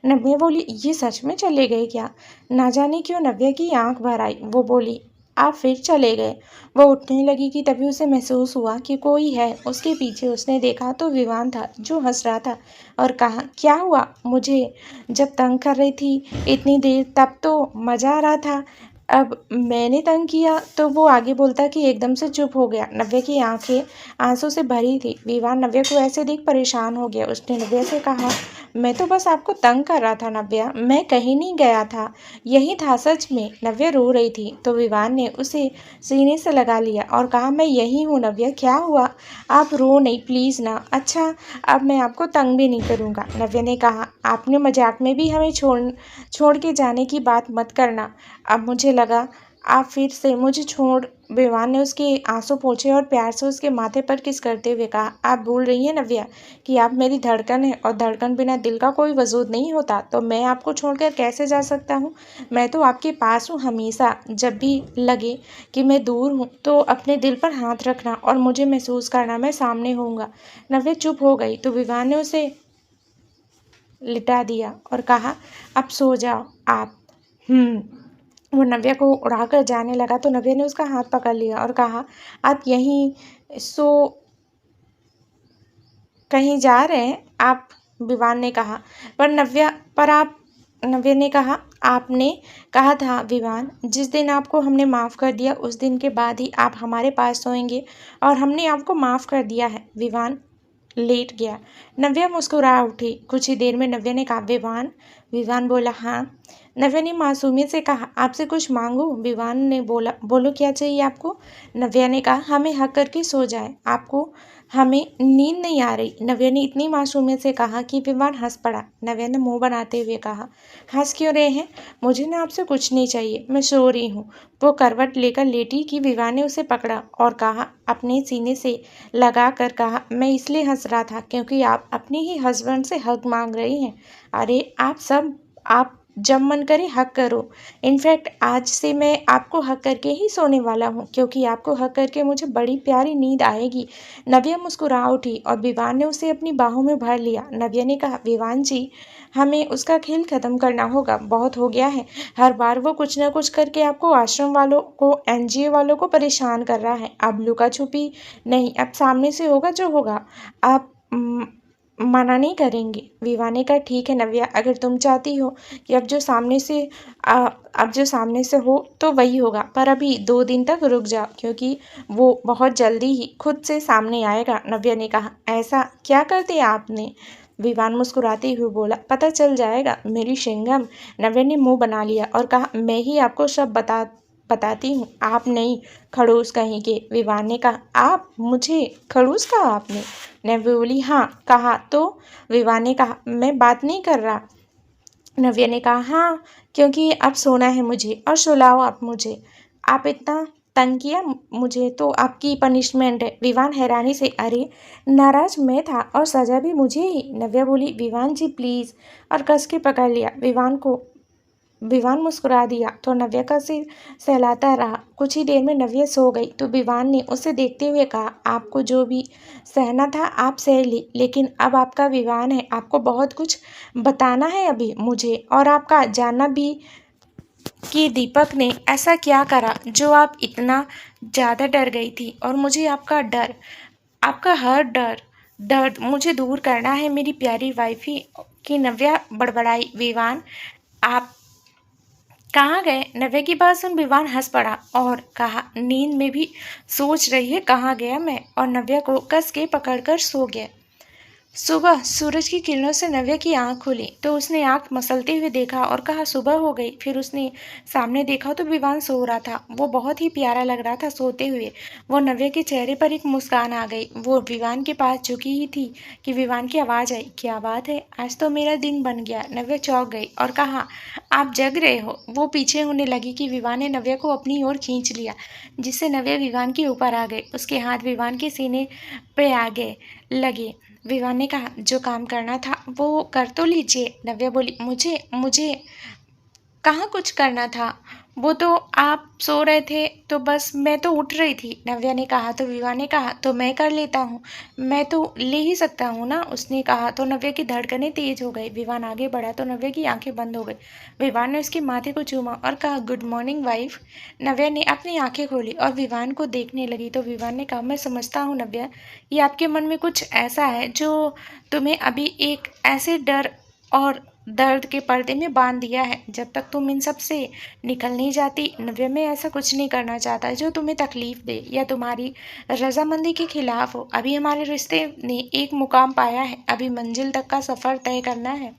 नव्या बोली, ये सच में चले गए क्या? ना जाने क्यों नव्या की आंख भर आई। वो बोली, आप फिर चले गए? वो उठने लगी कि तभी उसे महसूस हुआ कि कोई है उसके पीछे। उसने देखा तो विवान था जो हंस रहा था और कहा, क्या हुआ? मुझे जब तंग कर रही थी इतनी देर तब तो मज़ा आ रहा था, अब मैंने तंग किया तो? वो आगे बोलता कि एकदम से चुप हो गया। नव्या की आंखें आंसू से भरी थी। विवान नव्या को ऐसे देख परेशान हो गया। उसने नव्या से कहा, मैं तो बस आपको तंग कर रहा था नव्या, मैं कहीं नहीं गया था, यही था सच में। नव्या रो रही थी तो विवान ने उसे सीने से लगा लिया और कहा, मैं यही हूँ नव्या, क्या हुआ? आप रो नहीं प्लीज़ ना। अच्छा, अब मैं आपको तंग भी नहीं करूँगा। नव्या ने कहा, आपने मजाक में भी हमें छोड़ के जाने की बात मत करना। अब मुझे लगा आप फिर से मुझे छोड़। विवान ने उसके आंसू पोंछे और प्यार से उसके माथे पर किस करते हुए कहा, आप भूल रही हैं नव्या कि आप मेरी धड़कन है, और धड़कन बिना दिल का कोई वजूद नहीं होता। तो मैं आपको छोड़कर कैसे जा सकता हूँ? मैं तो आपके पास हूँ हमेशा। जब भी लगे कि मैं दूर हूँ तो अपने दिल पर हाथ रखना और मुझे महसूस करना, मैं सामने होऊंगा। नव्या चुप हो गई तो विवान ने उसे लिटा दिया और कहा, अब सो जाओ आप। वो नव्या को उड़ाकर जाने लगा तो नव्या ने उसका हाथ पकड़ लिया और कहा, आप यहीं सो कहीं जा रहे हैं आप? विवान ने कहा, पर आप नव्या ने कहा, आपने कहा था विवान, जिस दिन आपको हमने माफ़ कर दिया उस दिन के बाद ही आप हमारे पास सोएंगे, और हमने आपको माफ़ कर दिया है। विवान लेट गया। नव्या मुस्कुरा उठी। कुछ ही देर में नव्या ने कहा, विवान? विवान बोला, हाँ। नव्या ने मासूमियत से कहा, आपसे कुछ मांगूं? विवान ने बोला, बोलो क्या चाहिए आपको? नव्या ने कहा, हमें हक करके सो जाए, आपको हमें नींद नहीं आ रही। नव्या ने इतनी मासूमियत से कहा कि विवान हंस पड़ा। नव्या ने मुंह बनाते हुए कहा, हंस क्यों रहे हैं? मुझे ना आपसे कुछ नहीं चाहिए, मैं सो रही हूँ। वो करवट लेकर लेटी कि विवान ने उसे पकड़ा और कहा, अपने सीने से लगा कर कहा, मैं इसलिए हंस रहा था क्योंकि आप अपने ही हस्बैंड से हक मांग रही हैं। अरे आप जब मन करे हक करो। इनफैक्ट आज से मैं आपको हक करके ही सोने वाला हूँ, क्योंकि आपको हक करके मुझे बड़ी प्यारी नींद आएगी। नव्या मुस्कुरा उठी और विवान ने उसे अपनी बाहों में भर लिया। नव्या ने कहा, विवान जी, हमें उसका खेल खत्म करना होगा, बहुत हो गया है। हर बार वो कुछ न कुछ करके आपको, आश्रम वालों को, एनजीओ वालों को परेशान कर रहा है। अब लुका छुपी नहीं, अब सामने से होगा जो होगा। आप मना नहीं करेंगे। विवा ने कहा, ठीक है नव्या, अगर तुम चाहती हो कि अब जो सामने से हो तो वही होगा, पर अभी 2 दिन तक रुक जाओ, क्योंकि वो बहुत जल्दी ही खुद से सामने आएगा। नव्या ने कहा, ऐसा क्या कर दिया आपने? विवान मुस्कुराते हुए बोला, पता चल जाएगा मेरी शिंगम। नव्या ने मुंह बना लिया और कहा, मैं ही आपको सब बताती हूँ, आप नहीं, खड़ूस कहीं के। विवान ने कहा, आप मुझे खड़ूस कहा आपने? नव्या बोली, हाँ कहा तो। विवान ने कहा, मैं बात नहीं कर रहा। नव्या ने कहा, हाँ, क्योंकि अब सोना है मुझे, और सुलाओ आप मुझे। आप इतना तंग किया मुझे तो आपकी पनिशमेंट है। विवान हैरानी से, अरे नाराज मैं था और सजा भी मुझे ही। नव्या बोली, विवान जी प्लीज़, और कस के पकड़ लिया विवान को। विवान मुस्कुरा दिया तो नव्या का सिर सहलाता रहा। कुछ ही देर में नव्या सो गई तो विवान ने उसे देखते हुए कहा, आपको जो भी सहना था आप सह ली, लेकिन अब आपका विवान है, आपको बहुत कुछ बताना है अभी मुझे, और आपका जानना भी कि दीपक ने ऐसा क्या करा जो आप इतना ज़्यादा डर गई थी, और मुझे आपका डर, आपका हर दर्द मुझे दूर करना है मेरी प्यारी वाइफी की। नव्या बड़बड़ाई, विवान आप कहाँ गए? नव्या की बात सुन विवान हंस पड़ा और कहा, नींद में भी सोच रही है कहाँ गया मैं, और नव्या को कस के पकड़कर सो गया। सुबह सूरज की किरणों से नव्या की आंख खुली तो उसने आंख मसलते हुए देखा और कहा, सुबह हो गई। फिर उसने सामने देखा तो विवान सो रहा था। वो बहुत ही प्यारा लग रहा था सोते हुए। वो नव्या के चेहरे पर एक मुस्कान आ गई। वो विवान के पास झुकी ही थी कि विवान की आवाज़ आई, क्या बात है, आज तो मेरा दिन बन गया। नव्या चौंक गई और कहा, आप जग रहे हो? वो पीछे होने लगी कि विवान ने नव्या को अपनी ओर खींच लिया, जिससे नव्या विवान के ऊपर आ गई। उसके हाथ विवान के सीने पे आ गए लगे। विवान ने कहा, जो काम करना था वो कर तो लीजिए। नव्या बोली, मुझे मुझे कहाँ कुछ करना था, वो तो आप सो रहे थे तो बस मैं तो उठ रही थी। नव्या ने कहा तो विवान ने कहा, तो मैं कर लेता हूँ, मैं तो ले ही सकता हूँ ना। उसने कहा तो नव्या की धड़कनें तेज हो गई। विवान आगे बढ़ा तो नव्या की आंखें बंद हो गई। विवान ने उसके माथे को चूमा और कहा, गुड मॉर्निंग वाइफ। नव्या ने अपनी आंखें खोली और विवान को देखने लगी तो विवान ने कहा, मैं समझता हूँ नव्या, ये आपके मन में कुछ ऐसा है जो तुम्हें अभी एक ऐसे डर और दर्द के पर्दे में बांध दिया है। जब तक तुम इन सब से निकल नहीं जाती, नव्या, मैं ऐसा कुछ नहीं करना चाहता जो तुम्हें तकलीफ दे या तुम्हारी रजामंदी के खिलाफ हो। अभी हमारे रिश्ते ने एक मुकाम पाया है, अभी मंजिल तक का सफ़र तय करना है।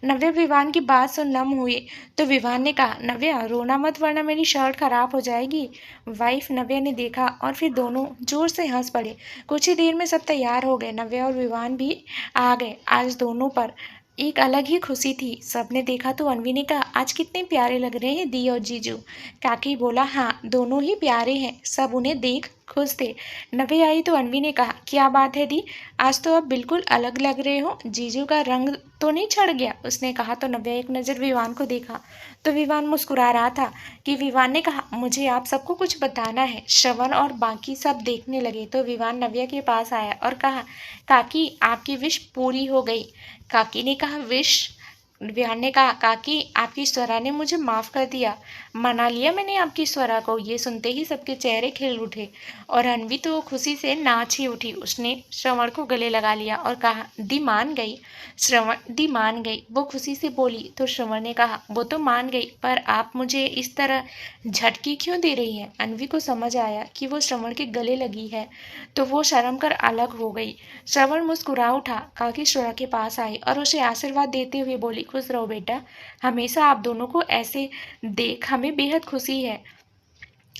नव्या विवान की बात सुन नम हुई तो विवान ने कहा, नव्या रोना मत वरना मेरी शर्ट खराब हो जाएगी। वाइफ, नव्या ने देखा और फिर दोनों जोर से हंस पड़े। कुछ ही देर में सब तैयार हो गए। नव्या और विवान भी आ गए। आज दोनों पर एक अलग ही खुशी थी। सबने देखा तो अनवी ने कहा, आज कितने प्यारे लग रहे हैं दी और जीजू। काकी बोला, हाँ दोनों ही प्यारे हैं। सब उन्हें देख खुश थे। नवे आई तो अनवी ने कहा, क्या बात है दी, आज तो आप बिल्कुल अलग लग रहे हो, जीजू का रंग तो नहीं चढ़ गया? उसने कहा तो नव्या एक नज़र विवान को देखा तो विवान मुस्कुरा रहा था कि विवान ने कहा, मुझे आप सबको कुछ बताना है। श्रवण और बाकी सब देखने लगे तो विवान नव्या के पास आया और कहा, काकी आपकी विश पूरी हो गई। काकी ने कहा, विश? विहान ने कहा, काकी आपकी स्वरा ने मुझे माफ़ कर दिया, मना लिया मैंने आपकी स्वरा को। ये सुनते ही सबके चेहरे खिल उठे और अनवी तो खुशी से नाच ही उठी। उसने श्रवण को गले लगा लिया और कहा, दी मान गई। श्रवण, दी मान गई, वो खुशी से बोली तो श्रवण ने कहा, वो तो मान गई, पर आप मुझे इस तरह झटकी क्यों दे रही हैं? अनवी को समझ आया कि वो श्रवण के गले लगी है तो वो शर्म कर अलग हो गई। श्रवण मुस्कुरा उठा। काकी श्रेया के पास आई और उसे आशीर्वाद देते हुए बोली, खुश रहो बेटा, हमेशा आप दोनों को ऐसे देख हमें बेहद खुशी है।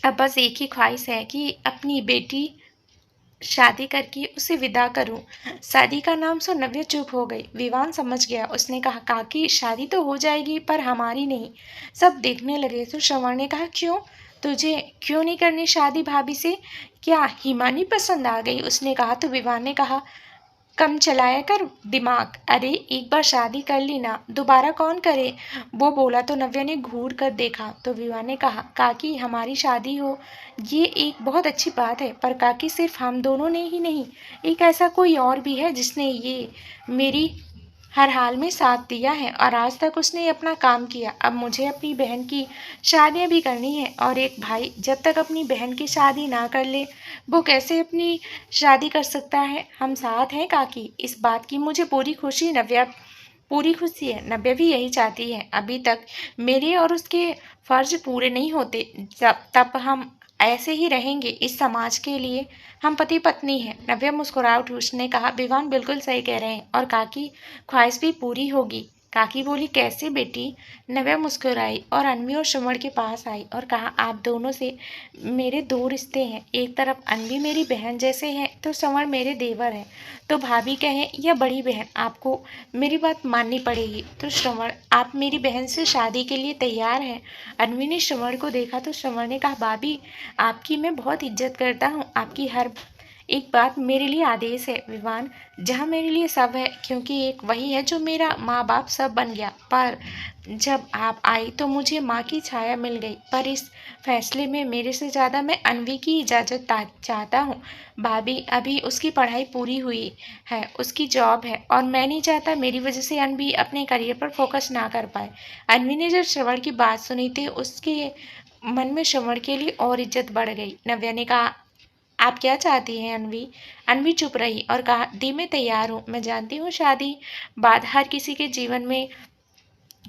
अब बस एक ही ख्वाहिश है कि अपनी बेटी शादी करके उसे विदा करूं। शादी का नाम सुन नव्या चुप हो गई। विवान समझ गया। उसने कहा, काकी शादी तो हो जाएगी पर हमारी नहीं। सब देखने लगे तो श्रवण ने कहा, क्यों, तुझे क्यों नहीं करनी शादी भाभी से? क्या हिमानी पसंद आ गई? उसने कहा तो विवान ने कहा, कम चलाया कर दिमाग। अरे एक बार शादी कर ली ना, दोबारा कौन करे। वो बोला तो नव्या ने घूर कर देखा तो विवाह ने कहा, काकी हमारी शादी हो ये एक बहुत अच्छी बात है, पर काकी सिर्फ हम दोनों ने ही नहीं, एक ऐसा कोई और भी है जिसने ये मेरी हर हाल में साथ दिया है और आज तक उसने अपना काम किया। अब मुझे अपनी बहन की शादियां भी करनी है और एक भाई जब तक अपनी बहन की शादी ना कर ले वो कैसे अपनी शादी कर सकता है। हम साथ हैं काकी, इस बात की मुझे पूरी खुशी है। नव्या भी यही चाहती है। अभी तक मेरे और उसके फर्ज पूरे नहीं होते, जब तब हम ऐसे ही रहेंगे इस समाज के लिए। हम पति पत्नी हैं। नव्या मुस्कुरा उठी। उसने कहा, विवान बिल्कुल सही कह रहे हैं और काकी ख्वाहिश भी पूरी होगी। काकी बोली, कैसे बेटी। नव्या मुस्कुराई और अनवी और श्रवण के पास आई और कहा, आप दोनों से मेरे दो रिश्ते हैं। एक तरफ अनवी मेरी बहन जैसे हैं तो श्रवण मेरे देवर हैं। तो भाभी कहें या बड़ी बहन, आपको मेरी बात माननी पड़ेगी। तो श्रवण, आप मेरी बहन से शादी के लिए तैयार हैं। अनवी ने श्रवण को देखा तो श्रवण ने कहा, भाभी आपकी मैं बहुत इज्जत करता हूँ, आपकी हर एक बात मेरे लिए आदेश है। विवान जहाँ मेरे लिए सब है, क्योंकि एक वही है जो मेरा माँ बाप सब बन गया। पर जब आप आई तो मुझे माँ की छाया मिल गई, पर इस फैसले में मेरे से ज़्यादा मैं अनवी की इजाज़त चाहता हूँ। भाभी अभी उसकी पढ़ाई पूरी हुई है, उसकी जॉब है और मैं नहीं चाहता मेरी वजह से अनवी अपने करियर पर फोकस ना कर पाए। अनवी ने जब श्रवण की बात सुनी थी उसके मन में श्रवण के लिए और इज्जत बढ़ गई। नव्या ने कहा, आप क्या चाहती हैं अनवी। अनवी चुप रही और कहा, दी मैं तैयार हूँ। मैं जानती हूँ शादी बाद हर किसी के जीवन में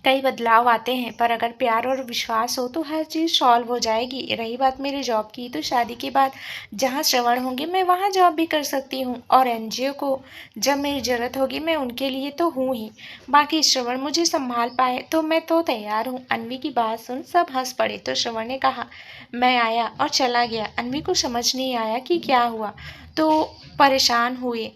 कई बदलाव आते हैं, पर अगर प्यार और विश्वास हो तो हर चीज़ सॉल्व हो जाएगी। रही बात मेरे जॉब की, तो शादी के बाद जहाँ श्रवण होंगे मैं वहाँ जॉब भी कर सकती हूँ और एनजीओ को जब मेरी ज़रूरत होगी मैं उनके लिए तो हूँ ही। बाकी श्रवण मुझे संभाल पाए तो मैं तो तैयार हूँ। अनवी की बात सुन सब हंस पड़े तो श्रवण ने कहा, मैं आया और चला गया। अनवी को समझ नहीं आया कि क्या हुआ तो परेशान हुए।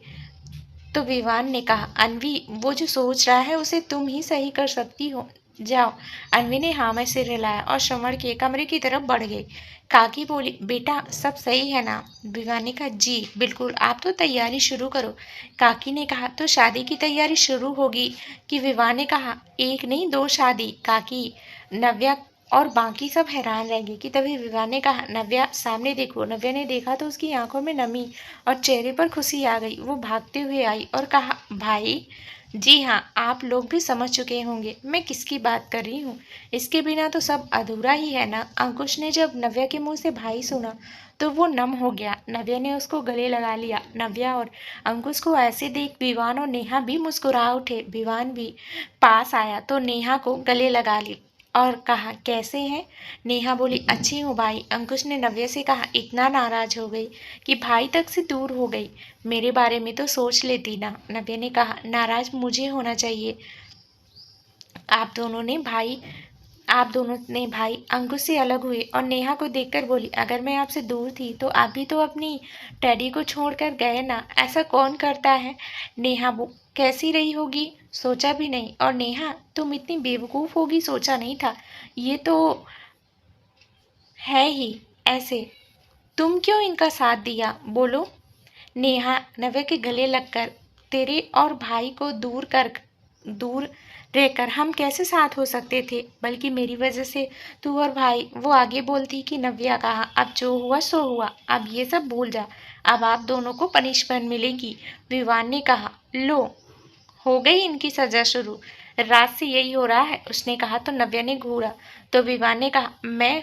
तो विवान ने कहा, अनवी वो जो सोच रहा है उसे तुम ही सही कर सकती हो, जाओ। अनवी ने हाँ में सिर हिलाया और श्रवण के कमरे की तरफ बढ़ गई। काकी बोली, बेटा सब सही है ना। विवान ने कहा, जी बिल्कुल, आप तो तैयारी शुरू करो। काकी ने कहा, तो शादी की तैयारी शुरू होगी कि। विवान ने कहा, एक नहीं दो शादी काकी। नव्या और बाकी सब हैरान रह गए कि तभी विवान ने कहा, नव्या सामने देखो। नव्या ने देखा तो उसकी आंखों में नमी और चेहरे पर खुशी आ गई। वो भागते हुए आई और कहा, भाई। जी हाँ, आप लोग भी समझ चुके होंगे मैं किसकी बात कर रही हूँ। इसके बिना तो सब अधूरा ही है ना। अंकुश ने जब नव्या के मुंह से भाई सुना तो वो नम हो गया। नव्या ने उसको गले लगा लिया। नव्या और अंकुश को ऐसे देख विवान और नेहा भी मुस्कुरा उठे। विवान भी पास आया तो नेहा को गले लगा ली और कहा, कैसे हैं। नेहा बोली, अच्छी हूँ भाई। अंकुश ने नव्या से कहा, इतना नाराज हो गई कि भाई तक से दूर हो गई। मेरे बारे में तो सोच लेती ना। नव्या ने कहा, नाराज मुझे होना चाहिए। आप दोनों ने भाई अंकुश से अलग हुए और नेहा को देखकर बोली, अगर मैं आपसे दूर थी तो आप भी तो अपनी टैडी को छोड़कर गए ना। ऐसा कौन करता है। नेहा वो कैसी रही होगी, सोचा भी नहीं। और नेहा तुम इतनी बेवकूफ़ होगी सोचा नहीं था। ये तो है ही ऐसे। तुम क्यों इनका साथ दिया, बोलो। नेहा नव्या के गले लगकर, तेरे और भाई को दूर रहकर हम कैसे साथ हो सकते थे, बल्कि मेरी वजह से तू और भाई। वो आगे बोलती कि नव्या कहा, अब जो हुआ सो हुआ, अब ये सब भूल जा। अब आप दोनों को पनिशमेंट मिलेगी। विवान ने कहा, लो हो गई इनकी सजा शुरू। रात से यही हो रहा है, उसने कहा तो नव्या ने घूरा। तो विवान ने कहा, मैं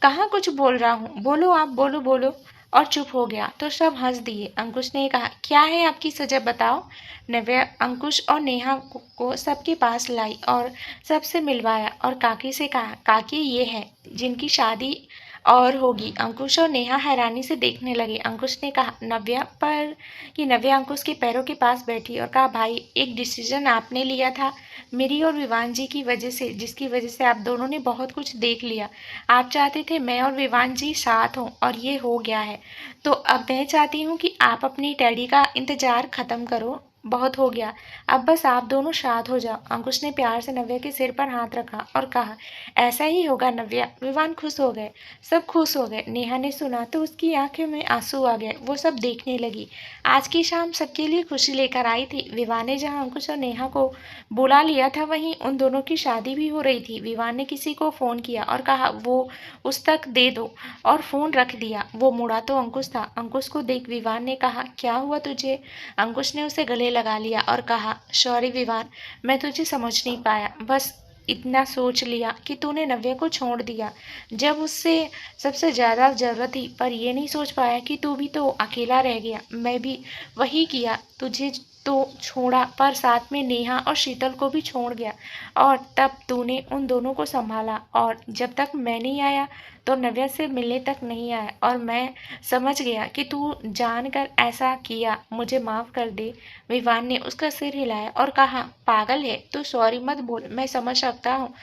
कहाँ कुछ बोल रहा हूँ, बोलो आप, बोलो बोलो। और चुप हो गया तो सब हंस दिए। अंकुश ने कहा, क्या है आपकी सजा बताओ। नव्या अंकुश और नेहा को सबके पास लाई और सबसे मिलवाया और काकी से कहा, काकी ये है जिनकी शादी और होगी। अंकुश और नेहा हैरानी से देखने लगे। अंकुश ने कहा, नव्या पर कि नव्या अंकुश के पैरों के पास बैठी और कहा, भाई एक डिसीजन आपने लिया था मेरी और विवान जी की वजह से, जिसकी वजह से आप दोनों ने बहुत कुछ देख लिया। आप चाहते थे मैं और विवान जी साथ हों और ये हो गया है। तो अब मैं चाहती हूँ कि आप अपनी डैडी का इंतज़ार ख़त्म करो। बहुत हो गया, अब बस आप दोनों शांत हो जाओ। अंकुश ने प्यार से नव्या के सिर पर हाथ रखा और कहा, ऐसा ही होगा नव्या। विवान खुश हो गए, सब खुश हो गए। नेहा ने सुना तो उसकी आंखों में आंसू आ गए। वो सब देखने लगी। आज की शाम सबके लिए खुशी लेकर आई थी। विवान ने जहाँ अंकुश और नेहा को बुला लिया था, वहीं उन दोनों की शादी भी हो रही थी। विवान ने किसी को फोन किया और कहा वो उस तक दे दो, और फोन रख दिया। वो मुड़ा तो अंकुश था। अंकुश को देख विवान ने कहा, क्या हुआ तुझे? अंकुश ने उसे गले लगा लिया और कहा, सॉरी विवान, मैं तुझे समझ नहीं पाया। बस इतना सोच लिया कि तूने नव्या को छोड़ दिया जब उससे सबसे ज़्यादा ज़रूरत थी, पर ये नहीं सोच पाया कि तू भी तो अकेला रह गया। मैं भी वही किया, तुझे तो छोड़ा पर साथ में नेहा और शीतल को भी छोड़ गया। और तब तूने उन दोनों को संभाला, और जब तक मैं नहीं आया तो नव्या से मिलने तक नहीं आया। और मैं समझ गया कि तू जानकर ऐसा किया, मुझे माफ़ कर दे। विवान ने उसका सिर हिलाया और कहा, पागल है तू, सॉरी मत बोल, मैं समझ सकता हूँ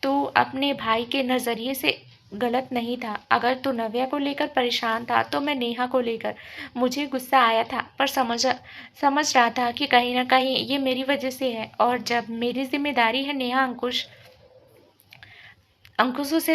तू अपने भाई के नज़रिए से गलत नहीं था। अगर तू नव्या को लेकर परेशान था तो मैं नेहा को लेकर। मुझे गुस्सा आया था, पर समझ रहा था कि कहीं ना कहीं ये मेरी वजह से है, और जब मेरी जिम्मेदारी है नेहा अंकुशों से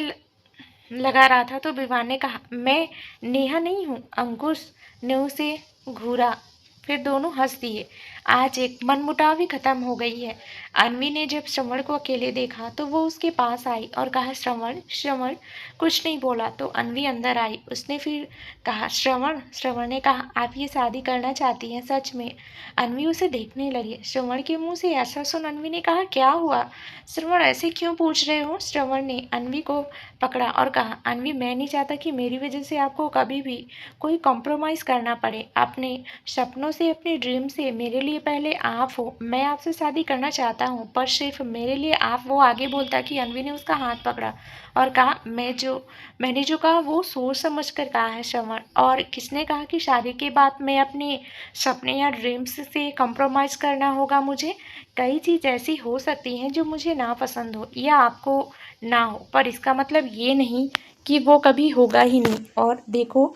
लगा रहा था तो विवान ने कहा, मैं नेहा नहीं हूँ। अंकुश ने उसे घूरा, फिर दोनों हंस दिए। आज एक मनमुटाव ही खत्म हो गई है। अन्वी ने जब श्रवण को अकेले देखा तो वो उसके पास आई और कहा, श्रवण। श्रवण कुछ नहीं बोला तो अन्वी अंदर आई। उसने फिर कहा, श्रवण। श्रवण ने कहा, आप ये शादी करना चाहती हैं सच में? अन्वी उसे देखने लगी। श्रवण के मुंह से ऐसा सुन अन्वी ने कहा, क्या हुआ श्रवण, ऐसे क्यों पूछ रहे हो? श्रवण ने अन्वी को पकड़ा और कहा, अन्वी, मैं नहीं चाहता कि मेरी वजह से आपको कभी भी कोई कॉम्प्रोमाइज़ करना पड़े। अपने सपनों से, अपने ड्रीम से मेरे लिए पहले आप हो। मैं आपसे शादी करना चाहता हूँ, पर सिर्फ मेरे लिए आप। वो आगे बोलता कि अन्वी ने उसका हाथ पकड़ा और कहा, मैंने जो कहा वो सोच समझ कर कहा है श्रवण। और किसने कहा कि शादी के बाद मैं अपने सपने या ड्रीम्स से कॉम्प्रोमाइज़ करना होगा मुझे? कई चीज़ ऐसी हो सकती हैं जो मुझे नापसंद हो या आपको ना हो, पर इसका मतलब ये नहीं कि वो कभी होगा ही नहीं। और देखो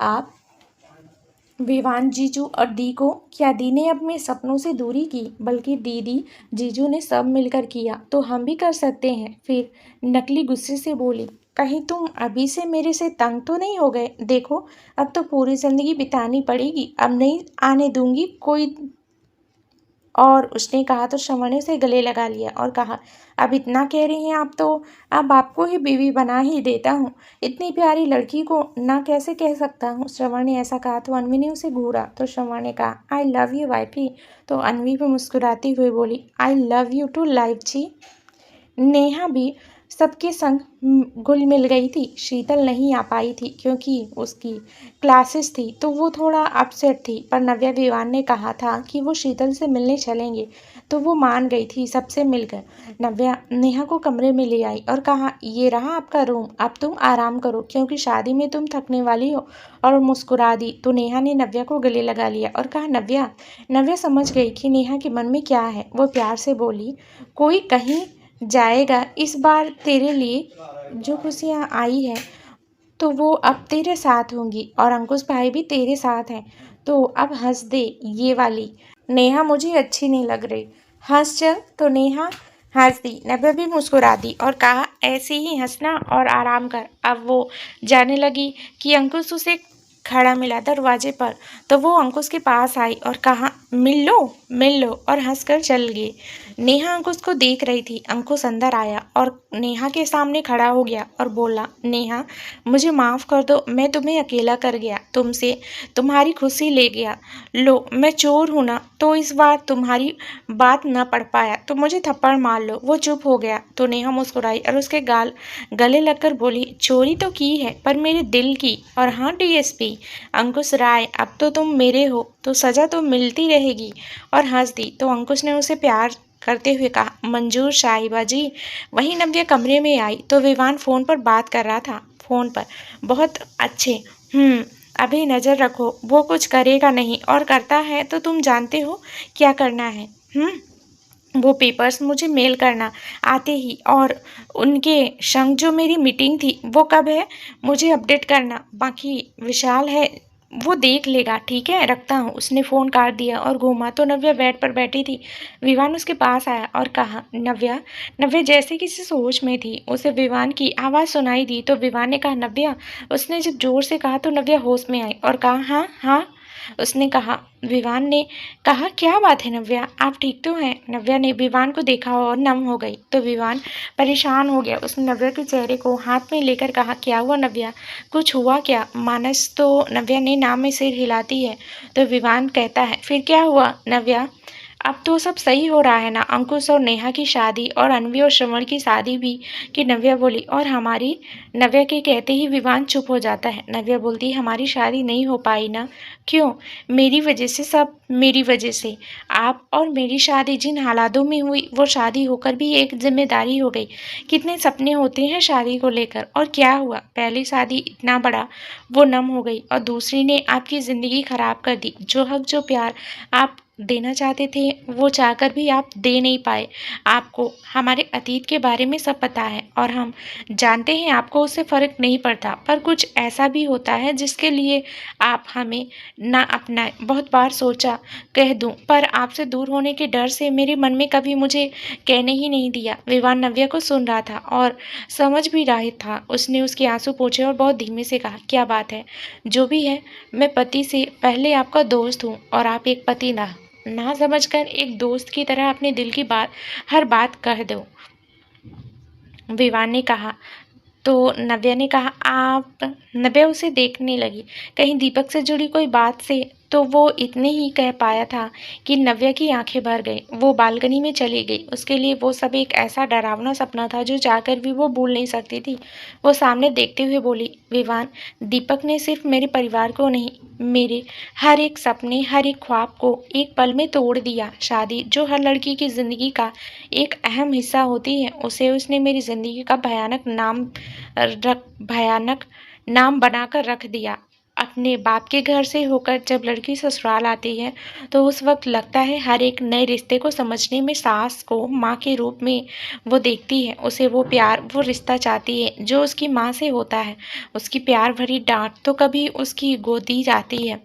आप, विवान, जीजू और दी को, क्या दी ने अपने सपनों से दूरी की, बल्कि दीदी जीजू ने सब मिलकर किया, तो हम भी कर सकते हैं। फिर नकली गुस्से से बोली, कहीं तुम अभी से मेरे से तंग तो नहीं हो गए? देखो अब तो पूरी जिंदगी बितानी पड़ेगी, अब नहीं आने दूंगी कोई। और उसने कहा तो श्रवण ने उसे गले लगा लिया और कहा, अब इतना कह रही हैं आप तो अब आपको ही बीवी बना ही देता हूँ। इतनी प्यारी लड़की को ना कैसे कह सकता हूँ? श्रवण ने ऐसा कहा तो अन्वी ने उसे घूरा तो श्रवण ने कहा, आई लव यू वाइफी। तो अन्वी भी मुस्कुराती हुई बोली, I love you too life ji. Neha भी सबके संग घुल मिल गई थी। शीतल नहीं आ पाई थी क्योंकि उसकी क्लासेस थी, तो वो थोड़ा अपसेट थी। पर नव्या विवान ने कहा था कि वो शीतल से मिलने चलेंगे, तो वो मान गई थी। सबसे मिलकर नव्या नेहा को कमरे में ले आई और कहा, ये रहा आपका रूम, अब तुम आराम करो क्योंकि शादी में तुम थकने वाली हो। और मुस्कुरा दी तो नेहा ने नव्या को गले लगा लिया और कहा, नव्या। नव्या समझ गई कि नेहा के मन में क्या है। वो प्यार से बोली, कोई कहीं जाएगा, इस बार तेरे लिए जो खुशियाँ आई है तो वो अब तेरे साथ होंगी, और अंकुश भाई भी तेरे साथ हैं, तो अब हंस दे ये वाली। नेहा मुझे अच्छी नहीं लग रही, हंस चल। तो नेहा हंस दी। नब्बे भी मुस्कुरा दी और कहा, ऐसे ही हंसना और आराम कर। अब वो जाने लगी कि अंकुश उसे खड़ा मिला दरवाजे पर, तो वो अंकुश के पास आई और कहा, मिल लो, और हंसकर चल गई। नेहा अंकुश को देख रही थी। अंकुश अंदर आया और नेहा के सामने खड़ा हो गया और बोला, नेहा मुझे माफ़ कर दो, मैं तुम्हें अकेला कर गया, तुमसे तुम्हारी खुशी ले गया। लो, मैं चोर हूँ ना, तो इस बार तुम्हारी बात न पढ़ पाया तो मुझे थप्पड़ मार लो। वो चुप हो गया तो नेहा मुस्कुराई और उसके गले लगकर बोली, चोरी तो की है पर मेरे दिल की। और हाँ डीएसपी अंकुश राय, अब तो तुम मेरे हो तो सज़ा तो मिलती रहेगी। और हंस दी तो अंकुश ने उसे प्यार करते हुए कहा, मंजूर साहिबा जी। वहीं नव्या कमरे में आई तो विवान फ़ोन पर बात कर रहा था। फ़ोन पर, बहुत अच्छे, अभी नज़र रखो, वो कुछ करेगा नहीं, और करता है तो तुम जानते हो क्या करना है। वो पेपर्स मुझे मेल करना आते ही, और उनके संग जो मेरी मीटिंग थी वो कब है मुझे अपडेट करना। बाकी विशाल है वो देख लेगा, ठीक है, रखता हूँ। उसने फ़ोन काट दिया और घूमा तो नव्या बेड पर बैठी थी। विवान उसके पास आया और कहा, नव्या। नव्या जैसे किसी सोच में थी। उसे विवान की आवाज़ सुनाई दी तो विवान ने कहा, नव्या। उसने जब जोर से कहा तो नव्या होश में आई और कहा, हाँ हाँ। उसने कहा, विवान ने कहा, क्या बात है नव्या, आप ठीक तो हैं? नव्या ने विवान को देखा और नम हो गई। तो विवान परेशान हो गया। उसने नव्या के चेहरे को हाथ में लेकर कहा, क्या हुआ नव्या, कुछ हुआ क्या? मानस तो नव्या ने नाम में सिर हिलाती है। तो विवान कहता है, फिर क्या हुआ नव्या? अब तो सब सही हो रहा है ना, अंकुश और नेहा की शादी और अनवी और श्रवण की शादी भी। कि नव्या बोली, और हमारी? नव्या के कहते ही विवान चुप हो जाता है। नव्या बोलती, हमारी शादी नहीं हो पाई ना। क्यों? मेरी वजह से, सब मेरी वजह से। आप और मेरी शादी जिन हालातों में हुई, वो शादी होकर भी एक जिम्मेदारी हो गई। कितने सपने होते हैं शादी को लेकर, और क्या हुआ? पहली शादी इतना बड़ा, वो नम हो गई, और दूसरी ने आपकी ज़िंदगी खराब कर दी। जो हक, जो प्यार आप देना चाहते थे, वो चाहकर भी आप दे नहीं पाए। आपको हमारे अतीत के बारे में सब पता है और हम जानते हैं आपको उससे फ़र्क नहीं पड़ता, पर कुछ ऐसा भी होता है जिसके लिए आप हमें ना अपनाएं। बहुत बार सोचा कह दूं, पर आपसे दूर होने के डर से मेरे मन में कभी मुझे कहने ही नहीं दिया। विवान नव्या को सुन रहा था और समझ भी रहा था। उसने उसके आंसू पोंछे और बहुत धीमे से कहा, क्या बात है? जो भी है, मैं पति से पहले आपका दोस्त हूँ और आप एक पति ना समझकर एक दोस्त की तरह अपने दिल की बात, हर बात कह दो। विवान ने कहा। तो नव्या ने कहा, आप? नव्या उसे देखने लगी, कहीं दीपक से जुड़ी कोई बात से। तो वो इतने ही कह पाया था कि नव्या की आंखें भर गई। वो बालकनी में चली गई। उसके लिए वो सब एक ऐसा डरावना सपना था जो जाकर भी वो भूल नहीं सकती थी। वो सामने देखते हुए बोली, विवान, दीपक ने सिर्फ मेरे परिवार को नहीं, मेरे हर एक सपने, हर एक ख्वाब को एक पल में तोड़ दिया। शादी जो हर लड़की की ज़िंदगी का एक अहम हिस्सा होती है, उसे उसने मेरी ज़िंदगी का भयानक नाम बनाकर रख दिया। अपने बाप के घर से होकर जब लड़की ससुराल आती है, तो उस वक्त लगता है हर एक नए रिश्ते को समझने में सास को माँ के रूप में वो देखती है। उसे वो प्यार, वो रिश्ता चाहती है जो उसकी माँ से होता है। उसकी प्यार भरी डांट तो कभी उसकी गोदी जाती है।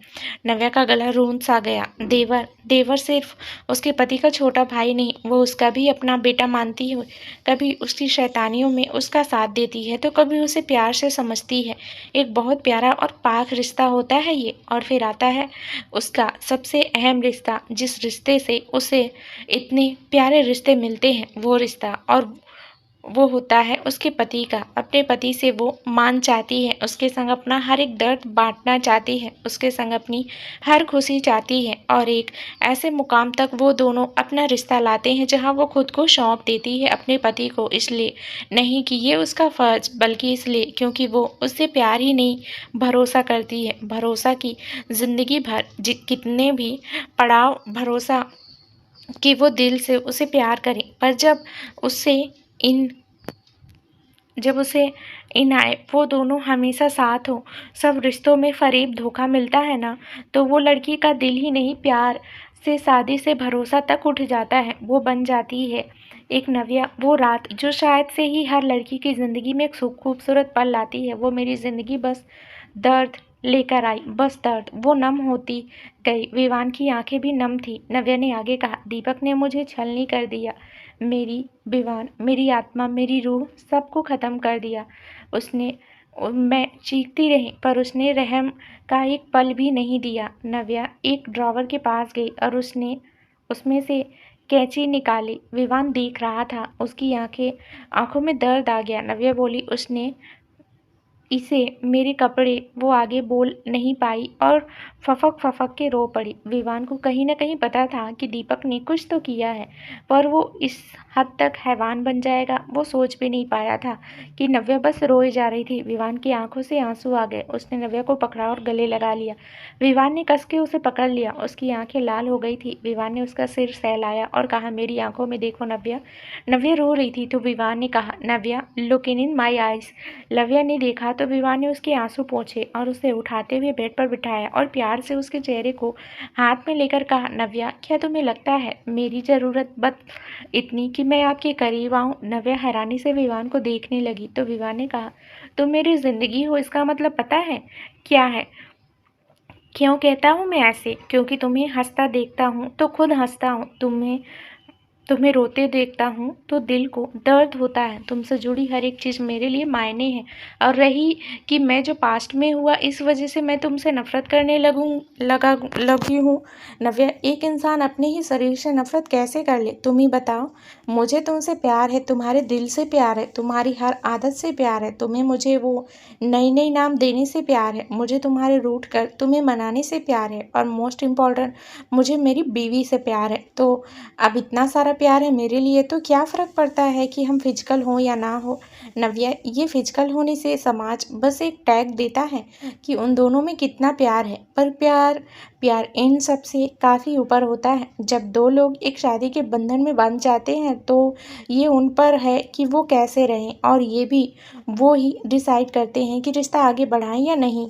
नव्या का गला रूंध सा गया। देवर, देवर सिर्फ उसके पति का छोटा भाई नहीं, वो उसका भी अपना बेटा मानती है। कभी उसकी शैतानियों में उसका साथ देती है, तो कभी उसे प्यार से समझती है। एक बहुत प्यारा और पाक रिश्ता होता है ये। और फिर आता है उसका सबसे अहम रिश्ता, जिस रिश्ते से उसे इतने प्यारे रिश्ते मिलते हैं, वो रिश्ता, और वो होता है उसके पति का। अपने पति से वो मान चाहती है, उसके संग अपना हर एक दर्द बांटना चाहती है, उसके संग अपनी हर खुशी चाहती है, और एक ऐसे मुकाम तक वो दोनों अपना रिश्ता लाते हैं जहां वो खुद को सौंप देती है अपने पति को। इसलिए नहीं कि ये उसका फ़र्ज, बल्कि इसलिए क्योंकि वो उससे प्यार ही नहीं, भरोसा करती है। भरोसा की ज़िंदगी भर कितने भी पड़ाव, भरोसा कि वो दिल से उसे प्यार करे। पर इन जब उसे इन आए, वो दोनों हमेशा साथ हो, सब रिश्तों में फ़रेब धोखा मिलता है ना, तो वो लड़की का दिल ही नहीं, प्यार से, शादी से भरोसा तक उठ जाता है। वो बन जाती है एक नव्या, वो रात जो शायद से ही हर लड़की की ज़िंदगी में एक खूबसूरत पल लाती है। वो मेरी ज़िंदगी बस दर्द लेकर आई, बस दर्द। वो नम होती गई। विवान की आंखें भी नम थी। नव्या ने आगे कहा, दीपक ने मुझे छलनी कर दिया। मेरी विवान, मेरी आत्मा, मेरी रूह, सबको ख़त्म कर दिया उसने। मैं चीखती रही, पर उसने रहम का एक पल भी नहीं दिया। नव्या एक ड्रॉवर के पास गई और उसने उसमें से कैंची निकाली। विवान देख रहा था। उसकी आंखों में दर्द आ गया। नव्या बोली, उसने इसे मेरे कपड़े। वो आगे बोल नहीं पाई और फफक फफक के रो पड़ी। विवान को कहीं न कहीं पता था कि दीपक ने कुछ तो किया है, पर वो इस हद तक हैवान बन जाएगा, वो सोच भी नहीं पाया था कि नव्या बस रोए जा रही थी। विवान की आंखों से आंसू आ गए। उसने नव्या को पकड़ा और गले लगा लिया। विवान ने कस के उसे पकड़ लिया। उसकी आंखें लाल हो गई थी। विवान ने उसका सिर सहलाया और कहा, मेरी आंखों में देखो नव्या। नव्या रो रही थी तो विवान ने कहा, नव्या, लुक इन माई आइज। नव्या ने देखा तो विवान ने उसके आंसू पोंछे और उसे उठाते हुए बेड पर बिठाया और प्यार से उसके चेहरे को हाथ में लेकर कहा, नव्या, क्या तुम्हें लगता है मेरी ज़रूरत बस इतनी कि मैं आपके करीब आऊँ? नव्या हैरानी से विवान को देखने लगी। तो विवान ने कहा, तुम मेरी ज़िंदगी हो, इसका मतलब पता है क्या है? क्यों कहता हूँ मैं ऐसे? क्योंकि तुम्हें हँसता देखता हूँ तो खुद हँसता हूँ, तुम्हें तुम्हें रोते देखता हूँ तो दिल को दर्द होता है। तुमसे जुड़ी हर एक चीज़ मेरे लिए मायने है। और रही कि मैं जो पास्ट में हुआ इस वजह से मैं तुमसे नफरत करने लगी हूँ। नव्या, एक इंसान अपने ही शरीर से नफरत कैसे कर ले? तुम ही बताओ। मुझे तुमसे प्यार है, तुम्हारे दिल से प्यार है, तुम्हारी हर आदत से प्यार है, तुम्हें मुझे वो नई नई नाम देने से प्यार है, मुझे तुम्हारे रूठ कर तुम्हें मनाने से प्यार है, और मोस्ट इम्पॉर्टेंट मुझे मेरी बीवी से प्यार है। तो अब इतना सारा प्यार है मेरे लिए तो क्या फ़र्क पड़ता है कि हम फिजिकल हों या ना हो? नव्या, ये फिजिकल होने से समाज बस एक टैग देता है कि उन दोनों में कितना प्यार है, पर प्यार प्यार इन सब से काफ़ी ऊपर होता है। जब दो लोग एक शादी के बंधन में बंध जाते हैं तो ये उन पर है कि वो कैसे रहें, और ये भी वो ही डिसाइड करते हैं कि रिश्ता आगे बढ़ाएं या नहीं।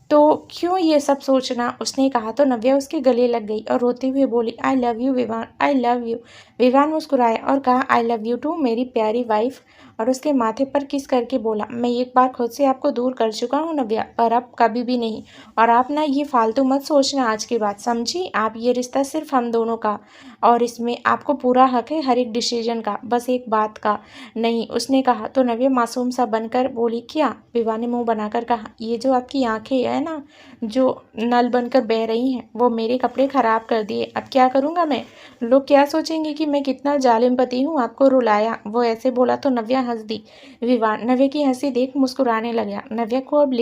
तो क्यों ये सब सोचना? उसने कहा तो नव्या उसके गले लग गई और रोते हुए बोली, I love you Vivaan, I love you. Vivaan मुस्कुराया और कहा, आई लव यू टू मेरी प्यारी वाइफ, और उसके माथे पर किस करके बोला, मैं एक बार खुद से आपको दूर कर चुका हूँ नव्या, पर अब कभी भी नहीं। और आप ना ये फालतू मत सोचना आज के बाद, समझी? आप ये रिश्ता सिर्फ हम दोनों का, और इसमें आपको पूरा हक है हर एक डिसीजन का, बस एक बात का नहीं। उसने कहा तो नव्या मासूम सा बनकर बोली, क्या? विवान ने मुंह बनाकर कहा, ये जो आपकी आंखें है ना, जो नल बनकर बह रही हैं, वो मेरे कपड़े खराब कर दिए। अब क्या करूँगा मैं? लोग क्या सोचेंगे कि मैं कितना जालिम पति हूँ, आपको रुलाया। वो ऐसे बोला तो नव्या हंस दी। विवान नव्या की हंसी देख मुस्कुराने लगा। नव्या को अब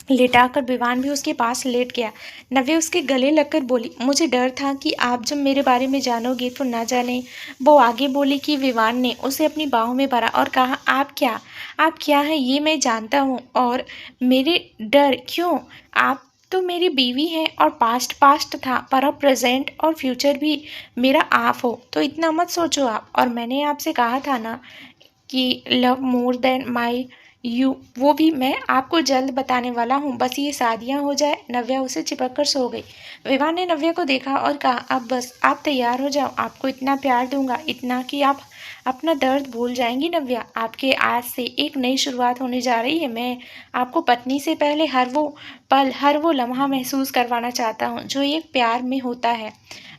लेटाकर विवान भी उसके पास लेट गया। नव्या उसके गले लगकर बोली, मुझे डर था कि आप जब मेरे बारे में जानोगे तो ना जाने। वो आगे बोली कि विवान ने उसे अपनी बाहों में भरा और कहा, आप क्या हैं ये मैं जानता हूँ, और मेरे डर क्यों? आप तो मेरी बीवी हैं, और पास्ट पास्ट था, पर अब प्रेजेंट और फ्यूचर भी मेरा आप हो, तो इतना मत सोचो आप। और मैंने आपसे कहा था ना कि love more than my you, वो भी मैं आपको जल्द बताने वाला हूँ, बस ये शादियाँ हो जाए। नव्या उसे चिपक कर सो गई। विवान ने नव्या को देखा और कहा, अब बस आप तैयार हो जाओ, आपको इतना प्यार दूंगा, इतना कि आप अपना दर्द भूल जाएंगी नव्या। आपके आज से एक नई शुरुआत होने जा रही है। मैं आपको पत्नी से पहले हर वो पल, हर वो लम्हा महसूस करवाना चाहता हूँ जो एक प्यार में होता है।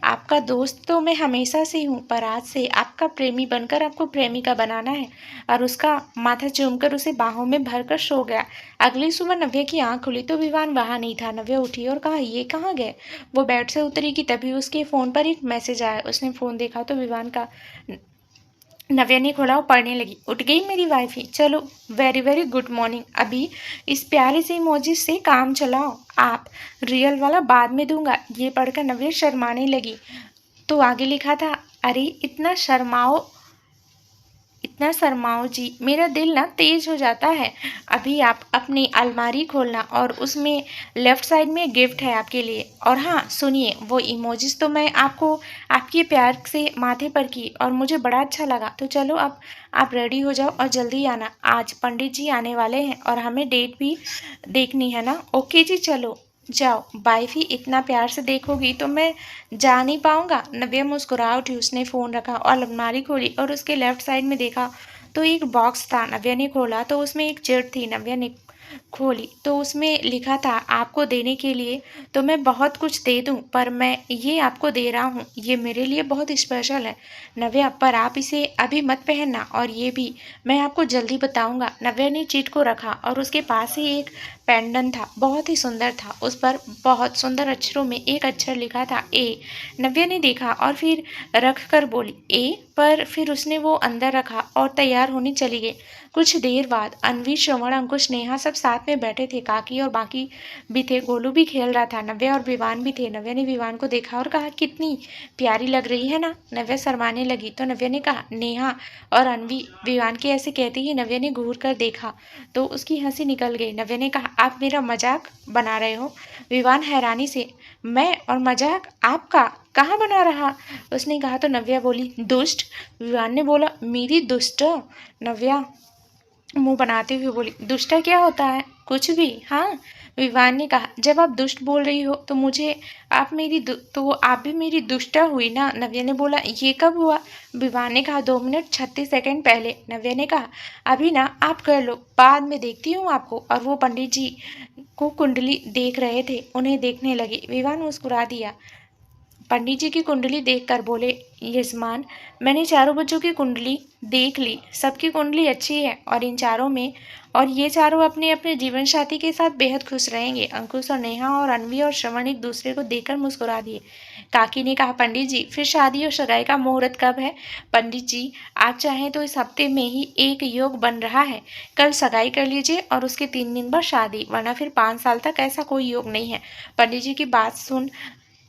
आपका दोस्त तो मैं हमेशा से हूँ, पर आज से आपका प्रेमी बनकर आपको प्रेमिका बनाना है। और उसका माथा चूमकर उसे बाहों में भरकर सो गया। अगली सुबह नव्या की आंख खुली तो विवान वहां नहीं था। नव्या उठी और कहा, ये कहाँ गए? वो बेड से उतरी कि तभी उसके फ़ोन पर एक मैसेज आया। उसने फ़ोन देखा तो विवान का। नव्या ने खोला और पढ़ने लगी, उठ गई मेरी वाइफी, चलो वेरी वेरी गुड मॉर्निंग। अभी इस प्यारे से इमोजी से काम चलाओ, आप रियल वाला बाद में दूंगा। ये पढ़कर नव्या शर्माने लगी। तो आगे लिखा था, अरे इतना शर्माओ जी, मेरा दिल ना तेज हो जाता है। अभी आप अपनी अलमारी खोलना और उसमें लेफ्ट साइड में गिफ्ट है आपके लिए। और हाँ सुनिए, वो इमोजीज तो मैं आपको आपके प्यार से माथे पर की और मुझे बड़ा अच्छा लगा। तो चलो अब आप रेडी हो जाओ और जल्दी आना, आज पंडित जी आने वाले हैं और हमें डेट भी देखनी है ना। ओके जी, चलो जाओ। वाइफ ही इतना प्यार से देखोगी तो मैं जा नहीं पाऊंगा। नव्या मुस्कुरा उठी। उसने फ़ोन रखा और अलमारी खोली और उसके लेफ्ट साइड में देखा तो एक बॉक्स था। नव्या ने खोला तो उसमें एक चिट थी। नव्या ने खोली तो उसमें लिखा था, आपको देने के लिए तो मैं बहुत कुछ दे दूं, पर मैं ये आपको दे रहा हूँ, ये मेरे लिए बहुत स्पेशल है नव्या, पर आप इसे अभी मत पहनना, और ये भी मैं आपको जल्दी बताऊंगा। नव्या ने चिट को रखा और उसके पास ही एक पेंडेंट था, बहुत ही सुंदर था। उस पर बहुत सुंदर अक्षरों में एक अक्षर लिखा था, ए। नव्या ने देखा और फिर रख कर बोली, ए। पर फिर उसने वो अंदर रखा और तैयार होने चली गई। कुछ देर बाद अनवी, श्रवण, अंकुश, नेहा सब साथ में बैठे थे। काकी और बाकी भी थे। गोलू भी खेल रहा था। नव्या और विवान भी थे। नव्या ने विवान को देखा और कहा, कितनी प्यारी लग रही है ना। नव्या शर्माने लगी तो नव्या ने कहा, नेहा और अनवी। विवान के ऐसे कहते ही नव्या ने घूर कर देखा तो उसकी हंसी निकल गई। नव्या ने कहा, आप मेरा मजाक बना रहे हो? विवान हैरानी से, मैं और मजाक आपका कहाँ बना रहा? उसने कहा तो नव्या बोली, दुष्ट। विवान ने बोला, मेरी दुष्ट? नव्या मुंह बनाते हुए बोली, दुष्टा क्या होता है? कुछ भी। हाँ, विवान ने कहा, जब आप दुष्ट बोल रही हो तो मुझे तो आप भी मेरी दुष्टा हुई ना। नव्या ने बोला, ये कब हुआ? विवान ने कहा, 2 मिनट 36 सेकंड पहले। नव्या ने कहा, अभी ना आप कर लो, बाद में देखती हूँ आपको। और वो पंडित जी को कुंडली देख रहे थे उन्हें देखने लगी। विवान मुस्कुरा दिया। पंडित जी की कुंडली देखकर बोले, यजमान, मैंने चारों बच्चों की कुंडली देख ली। सबकी कुंडली अच्छी है और इन चारों में और ये चारों अपने अपने जीवन साथी के साथ बेहद खुश रहेंगे। अंकुश और नेहा और अनवी और श्रवण एक दूसरे को देखकर मुस्कुरा दिए। काकी ने कहा, पंडित जी, फिर शादी और सगाई का मुहूर्त कब है? पंडित जी, आप चाहें तो इस हफ्ते में ही एक योग बन रहा है। कल सगाई कर लीजिए और उसके 3 दिन बाद शादी, वरना फिर 5 साल तक ऐसा कोई योग नहीं है। पंडित जी की बात सुन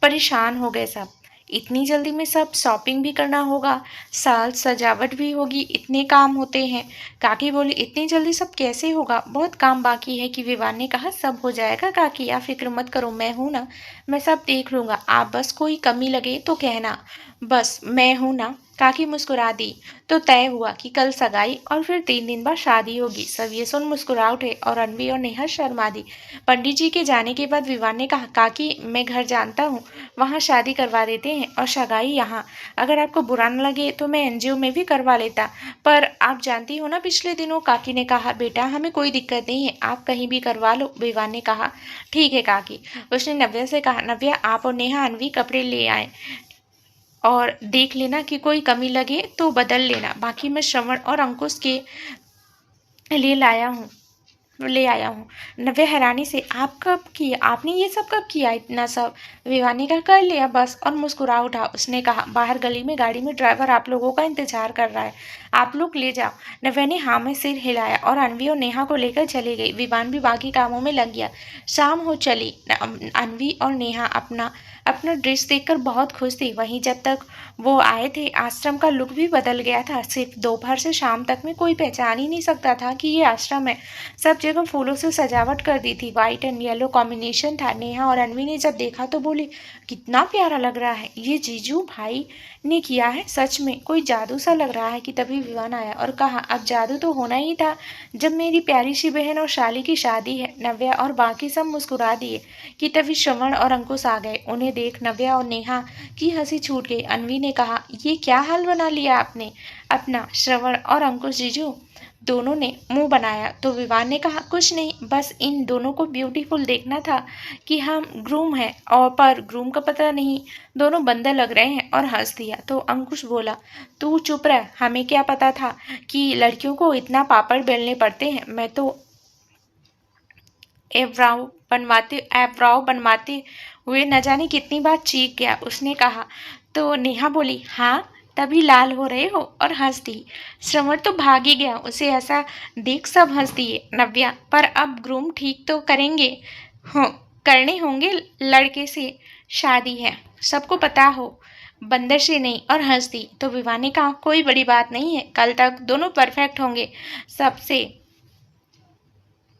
परेशान हो गए सब। इतनी जल्दी में सब शॉपिंग भी करना होगा, साल सजावट भी होगी, इतने काम होते हैं। काकी बोली, इतनी जल्दी सब कैसे होगा? बहुत काम बाकी है। कि विवान ने कहा, सब हो जाएगा काकी, आप फिक्र मत करो, मैं हूं ना, मैं सब देख लूंगा। आप बस कोई कमी लगे तो कहना, बस मैं हूं ना। काकी मुस्कुरा दी। तो तय हुआ कि कल सगाई और फिर 3 दिन बाद शादी होगी। सब ये सुन मुस्कुरा उठे और अनवी और नेहा शर्मा दी। पंडित जी के जाने के बाद विवान ने कहा, काकी, मैं घर जानता हूँ, वहाँ शादी करवा देते हैं और सगाई यहाँ। अगर आपको बुरा न लगे तो मैं एनजीओ में भी करवा लेता, पर आप जानती हो ना पिछले दिनों। काकी ने कहा, बेटा, हमें कोई दिक्कत नहीं है, आप कहीं भी करवा लो। विवान ने कहा, ठीक है काकी। उसने नव्या से कहा, नव्या, आप और नेहा अनवी कपड़े ले आए और देख लेना कि कोई कमी लगे तो बदल लेना। बाकी मैं श्रवण और अंकुश के लिए ले आया हूँ। नव्या हैरानी से, आप कब किया? आपने ये सब कब किया इतना सब? विवानी का कर लिया बस, और मुस्कुरा उठा। उसने कहा, बाहर गली में गाड़ी में ड्राइवर आप लोगों का इंतजार कर रहा है, आप लोग ले जाओ। नव्या ने हाँ में सिर हिलाया और अनवी और नेहा को लेकर चली गई। विवान भी बाकी कामों में लग गया। शाम हो चली। अनवी और नेहा अपना अपना ड्रेस देखकर बहुत खुश थी। वहीं जब तक वो आए थे, आश्रम का लुक भी बदल गया था। सिर्फ दोपहर से शाम तक में कोई पहचान ही नहीं सकता था कि ये आश्रम है। सब जगह फूलों से सजावट कर दी थी। व्हाइट एंड येलो कॉम्बिनेशन था। नेहा और अनवी ने जब देखा तो बोली, कितना प्यारा लग रहा है, ये जीजू भाई ने किया है, सच में कोई जादू सा लग रहा है। कि तभी विवान आया और कहा, अब जादू तो होना ही था, जब मेरी प्यारी सी बहन और शाली की शादी है। नव्या और बाकी सब मुस्कुरा दिए। कि तभी श्रवण और अंकुश आ गए। उन्हें देख नव्या और नेहा की हंसी छूट गई। अनवी ने कहा, ये क्या हाल बना लिया आपने अपना? श्रवण और अंकुश जीजू दोनों ने मुंह बनाया। तो विवान ने कहा, कुछ नहीं, बस इन दोनों को ब्यूटीफुल देखना था कि हम ग्रूम हैं, और पर ग्रूम का पता नहीं, दोनों बंदर लग रहे हैं, और हंस दिया। तो अंकुश बोला, तू चुप रह, हमें क्या पता था कि लड़कियों को इतना पापड़ बेलने पड़ते हैं। मैं तो एब्राव बनवाते हुए न जाने कितनी बार चीख गया। उसने कहा। तो नेहा बोली, हाँ, तभी लाल हो रहे हो, और हंस दी। श्रवण तो भाग ही गया, उसे ऐसा देख सब हंस दिए। नव्या, पर अब ग्रूम ठीक तो करेंगे हो, करने होंगे, लड़के से शादी है, सबको पता हो, बंदर से नहीं, और हंस दी। तो विवान ने कहा, कोई बड़ी बात नहीं है, कल तक दोनों परफेक्ट होंगे। सबसे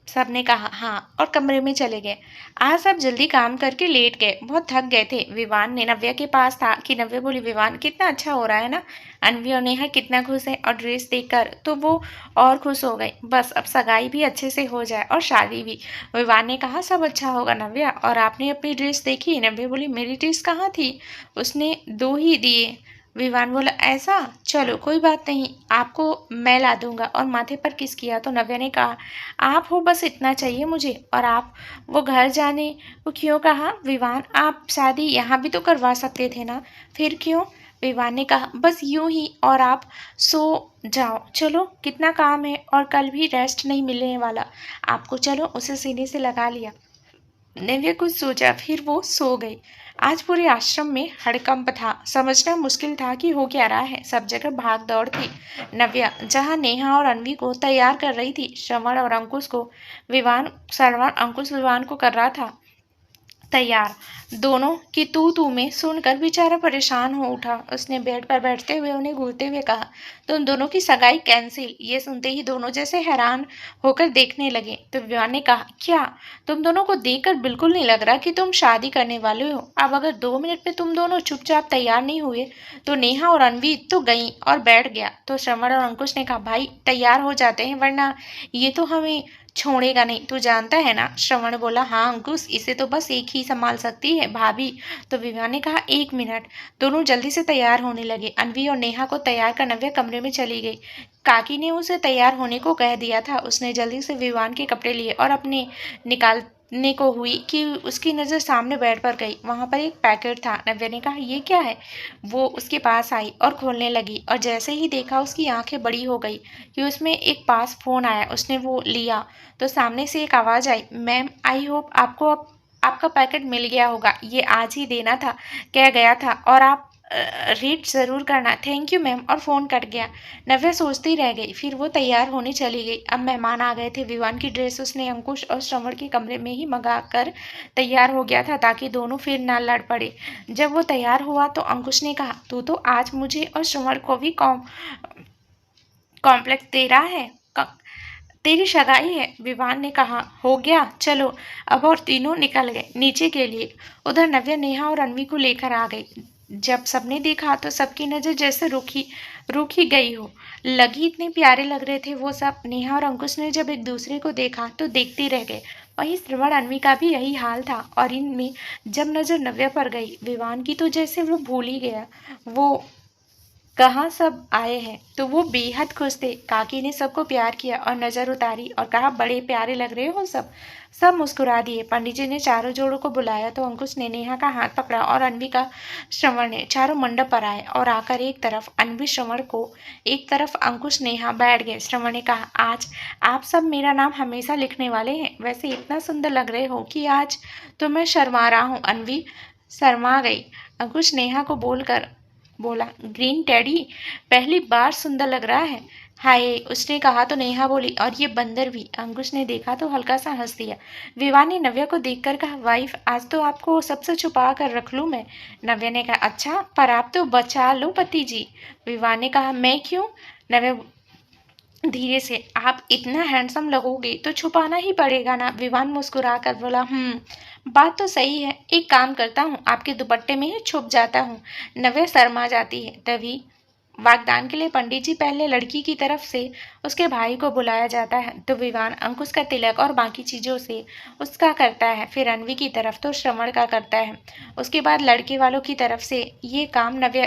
सबने कहा हाँ, और कमरे में चले गए। आज सब जल्दी काम करके लेट गए, बहुत थक गए थे। विवान ने नव्या के पास था कि नव्या बोली, विवान, कितना अच्छा हो रहा है ना? अनवी और नेहा कितना खुश है, और ड्रेस देखकर तो वो और खुश हो गई। बस अब सगाई भी अच्छे से हो जाए और शादी भी। विवान ने कहा, सब अच्छा होगा नव्या। और आपने अपनी ड्रेस देखी? नव्या बोली, मेरी ड्रेस कहाँ थी, उसने 2 ही दिए। विवान बोला, ऐसा, चलो कोई बात नहीं, आपको मैं ला दूंगा, और माथे पर किस किया। तो नव्या ने कहा, आप हो, बस इतना चाहिए मुझे। और आप वो घर जाने को क्यों कहा? विवान, आप शादी यहाँ भी तो करवा सकते थे ना, फिर क्यों? विवान ने कहा, बस यूं ही, और आप सो जाओ, चलो, कितना काम है, और कल भी रेस्ट नहीं मिलने वाला आपको। चलो, उसे सीने से लगा लिया। नव्या कुछ सोचा, फिर वो सो गई। आज पूरे आश्रम में हड़कंप था। समझना मुश्किल था कि हो क्या रहा है। सब जगह भाग दौड़ थी। नव्या जहाँ नेहा और अनवी को तैयार कर रही थी, श्रवण अंकुश विवान को कर रहा था तैयार। दोनों की तू तू में सुनकर बेचारा परेशान हो उठा। उसने बेड पर बैठते हुए उन्हें घूरते हुए कहा, तुम दोनों की सगाई कैंसिल। ये सुनते ही दोनों जैसे हैरान होकर देखने लगे। तो विवान ने कहा, क्या? तुम दोनों को देखकर बिल्कुल नहीं लग रहा कि तुम शादी करने वाले हो। अब अगर 2 मिनट में तुम दोनों चुपचाप तैयार नहीं हुए तो नेहा और अनवी तो गई और बैठ गया। तो श्रवण और अंकुश ने कहा, भाई तैयार हो जाते हैं, वरना ये तो हमें छोड़ेगा नहीं, तू जानता है ना। श्रवण बोला, हाँ अंकुश, इसे तो बस एक ही संभाल सकती है, भाभी। तो विवान ने कहा, 1 मिनट। दोनों जल्दी से तैयार होने लगे। अनवी और नेहा को तैयार कर नव्या कमरे में चली गई। काकी ने उसे तैयार होने को कह दिया था। उसने जल्दी से विवान के कपड़े लिए और अपने ने को हुई कि उसकी नज़र सामने बेड पर गई। वहाँ पर एक पैकेट था। नव्या ने कहा, ये क्या है? वो उसके पास आई और खोलने लगी, और जैसे ही देखा उसकी आंखें बड़ी हो गई कि उसमें एक पास फ़ोन आया। उसने वो लिया तो सामने से एक आवाज़ आई, मैम आई होप आपको अब आपका पैकेट मिल गया होगा। ये आज ही देना था, कह गया था, और आप रीड ज़रूर करना। थैंक यू मैम, और फ़ोन कट गया। नव्या सोचती रह गई। फिर वो तैयार होने चली गई। अब मेहमान आ गए थे। विवान की ड्रेस उसने अंकुश और श्रवण के कमरे में ही मंगा कर तैयार हो गया था, ताकि दोनों फिर ना लड़ पड़े। जब वो तैयार हुआ तो अंकुश ने कहा, तू तो आज मुझे और श्रवण को भी कॉम्प्लेक्स दे रहा है। तेरी सगाई है। विवान ने कहा, हो गया, चलो अब। और तीनों निकल गए नीचे के लिए। उधर नव्या नेहा और अनवी को लेकर आ गई। जब सबने देखा तो सबकी नज़र जैसे रुकी गई हो। लगी इतने प्यारे लग रहे थे वो सब। नेहा और अंकुश ने जब एक दूसरे को देखा तो देखते रह गए। वहीं श्रवण अनवी का भी यही हाल था। और इनमें जब नज़र नव्या पर गई विवान की, तो जैसे वो भूल ही गया वो कहाँ सब आए हैं। तो वो बेहद खुश थे। काकी ने सबको प्यार किया और नज़र उतारी और कहा, बड़े प्यारे लग रहे हो सब। सब मुस्कुरा दिए। पंडित जी ने चारों जोड़ों को बुलाया तो अंकुश ने नेहा का हाथ पकड़ा और अनवी का श्रवण ने। चारों मंडप पर आए और आकर एक तरफ अनवी श्रवण को, एक तरफ अंकुश नेहा बैठ गए। श्रवण ने कहा, आज आप सब मेरा नाम हमेशा लिखने वाले हैं। वैसे इतना सुंदर लग रहे हो कि आज तो मैं शर्मा रहा हूँ। अनवी शर्मा गई। अंकुश नेहा को बोला, ग्रीन टेडी पहली बार सुंदर लग रहा है। हाय, उसने कहा तो नेहा बोली, और ये बंदर भी। अंकुश ने देखा तो हल्का सा हंस दिया। विवाह ने नव्या को देखकर कहा, वाइफ आज तो आपको सबसे छुपा कर रख लूं मैं। नव्या ने कहा, अच्छा, पर आप तो बचा लो पति जी। विवाह ने कहा, मैं क्यों? नव्या धीरे से, आप इतना हैंडसम लगोगे तो छुपाना ही पड़ेगा ना। विवान मुस्कुरा कर बोला, बात तो सही है। एक काम करता हूँ, आपके दुपट्टे में ही छुप जाता हूँ। नव्या शर्मा जाती है। तभी वागदान के लिए पंडित जी पहले लड़की की तरफ से उसके भाई को बुलाया जाता है। तो विवान अंकुश का तिलक और बाकी चीज़ों से उसका करता है। फिर अनवी की तरफ तो श्रवण का करता है। उसके बाद लड़की वालों की तरफ से ये काम नव्या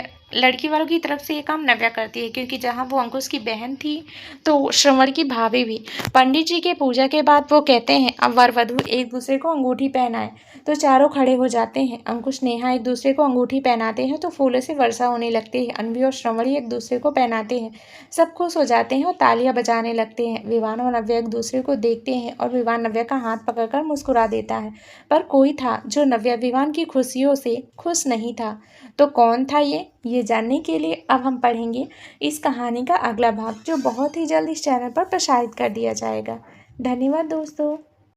करती है, क्योंकि जहाँ वो अंकुश की बहन थी तो श्रवण की भाभी भी। पंडित जी के पूजा के बाद वो कहते हैं, अब वर वधू एक दूसरे को अंगूठी पहनाए। तो चारों खड़े हो जाते हैं। अंकुश नेहा एक दूसरे को अंगूठी पहनाते हैं तो फूलों से वर्षा होने लगती है। अनवी और श्रवण एक दूसरे को पहनाते हैं। सब खुश हो जाते हैं और तालियां बजाने लगते हैं। विवान और नव्या एक दूसरे को देखते हैं और विवान नव्या का हाथ पकड़कर मुस्कुरा देता है। पर कोई था जो नव्या विवान की खुशियों से खुश नहीं था। तो कौन था ये जानने के लिए अब हम पढ़ेंगे इस कहानी का अगला भाग, जो बहुत ही जल्द इस चैनल पर प्रसारित कर दिया जाएगा। धन्यवाद दोस्तों।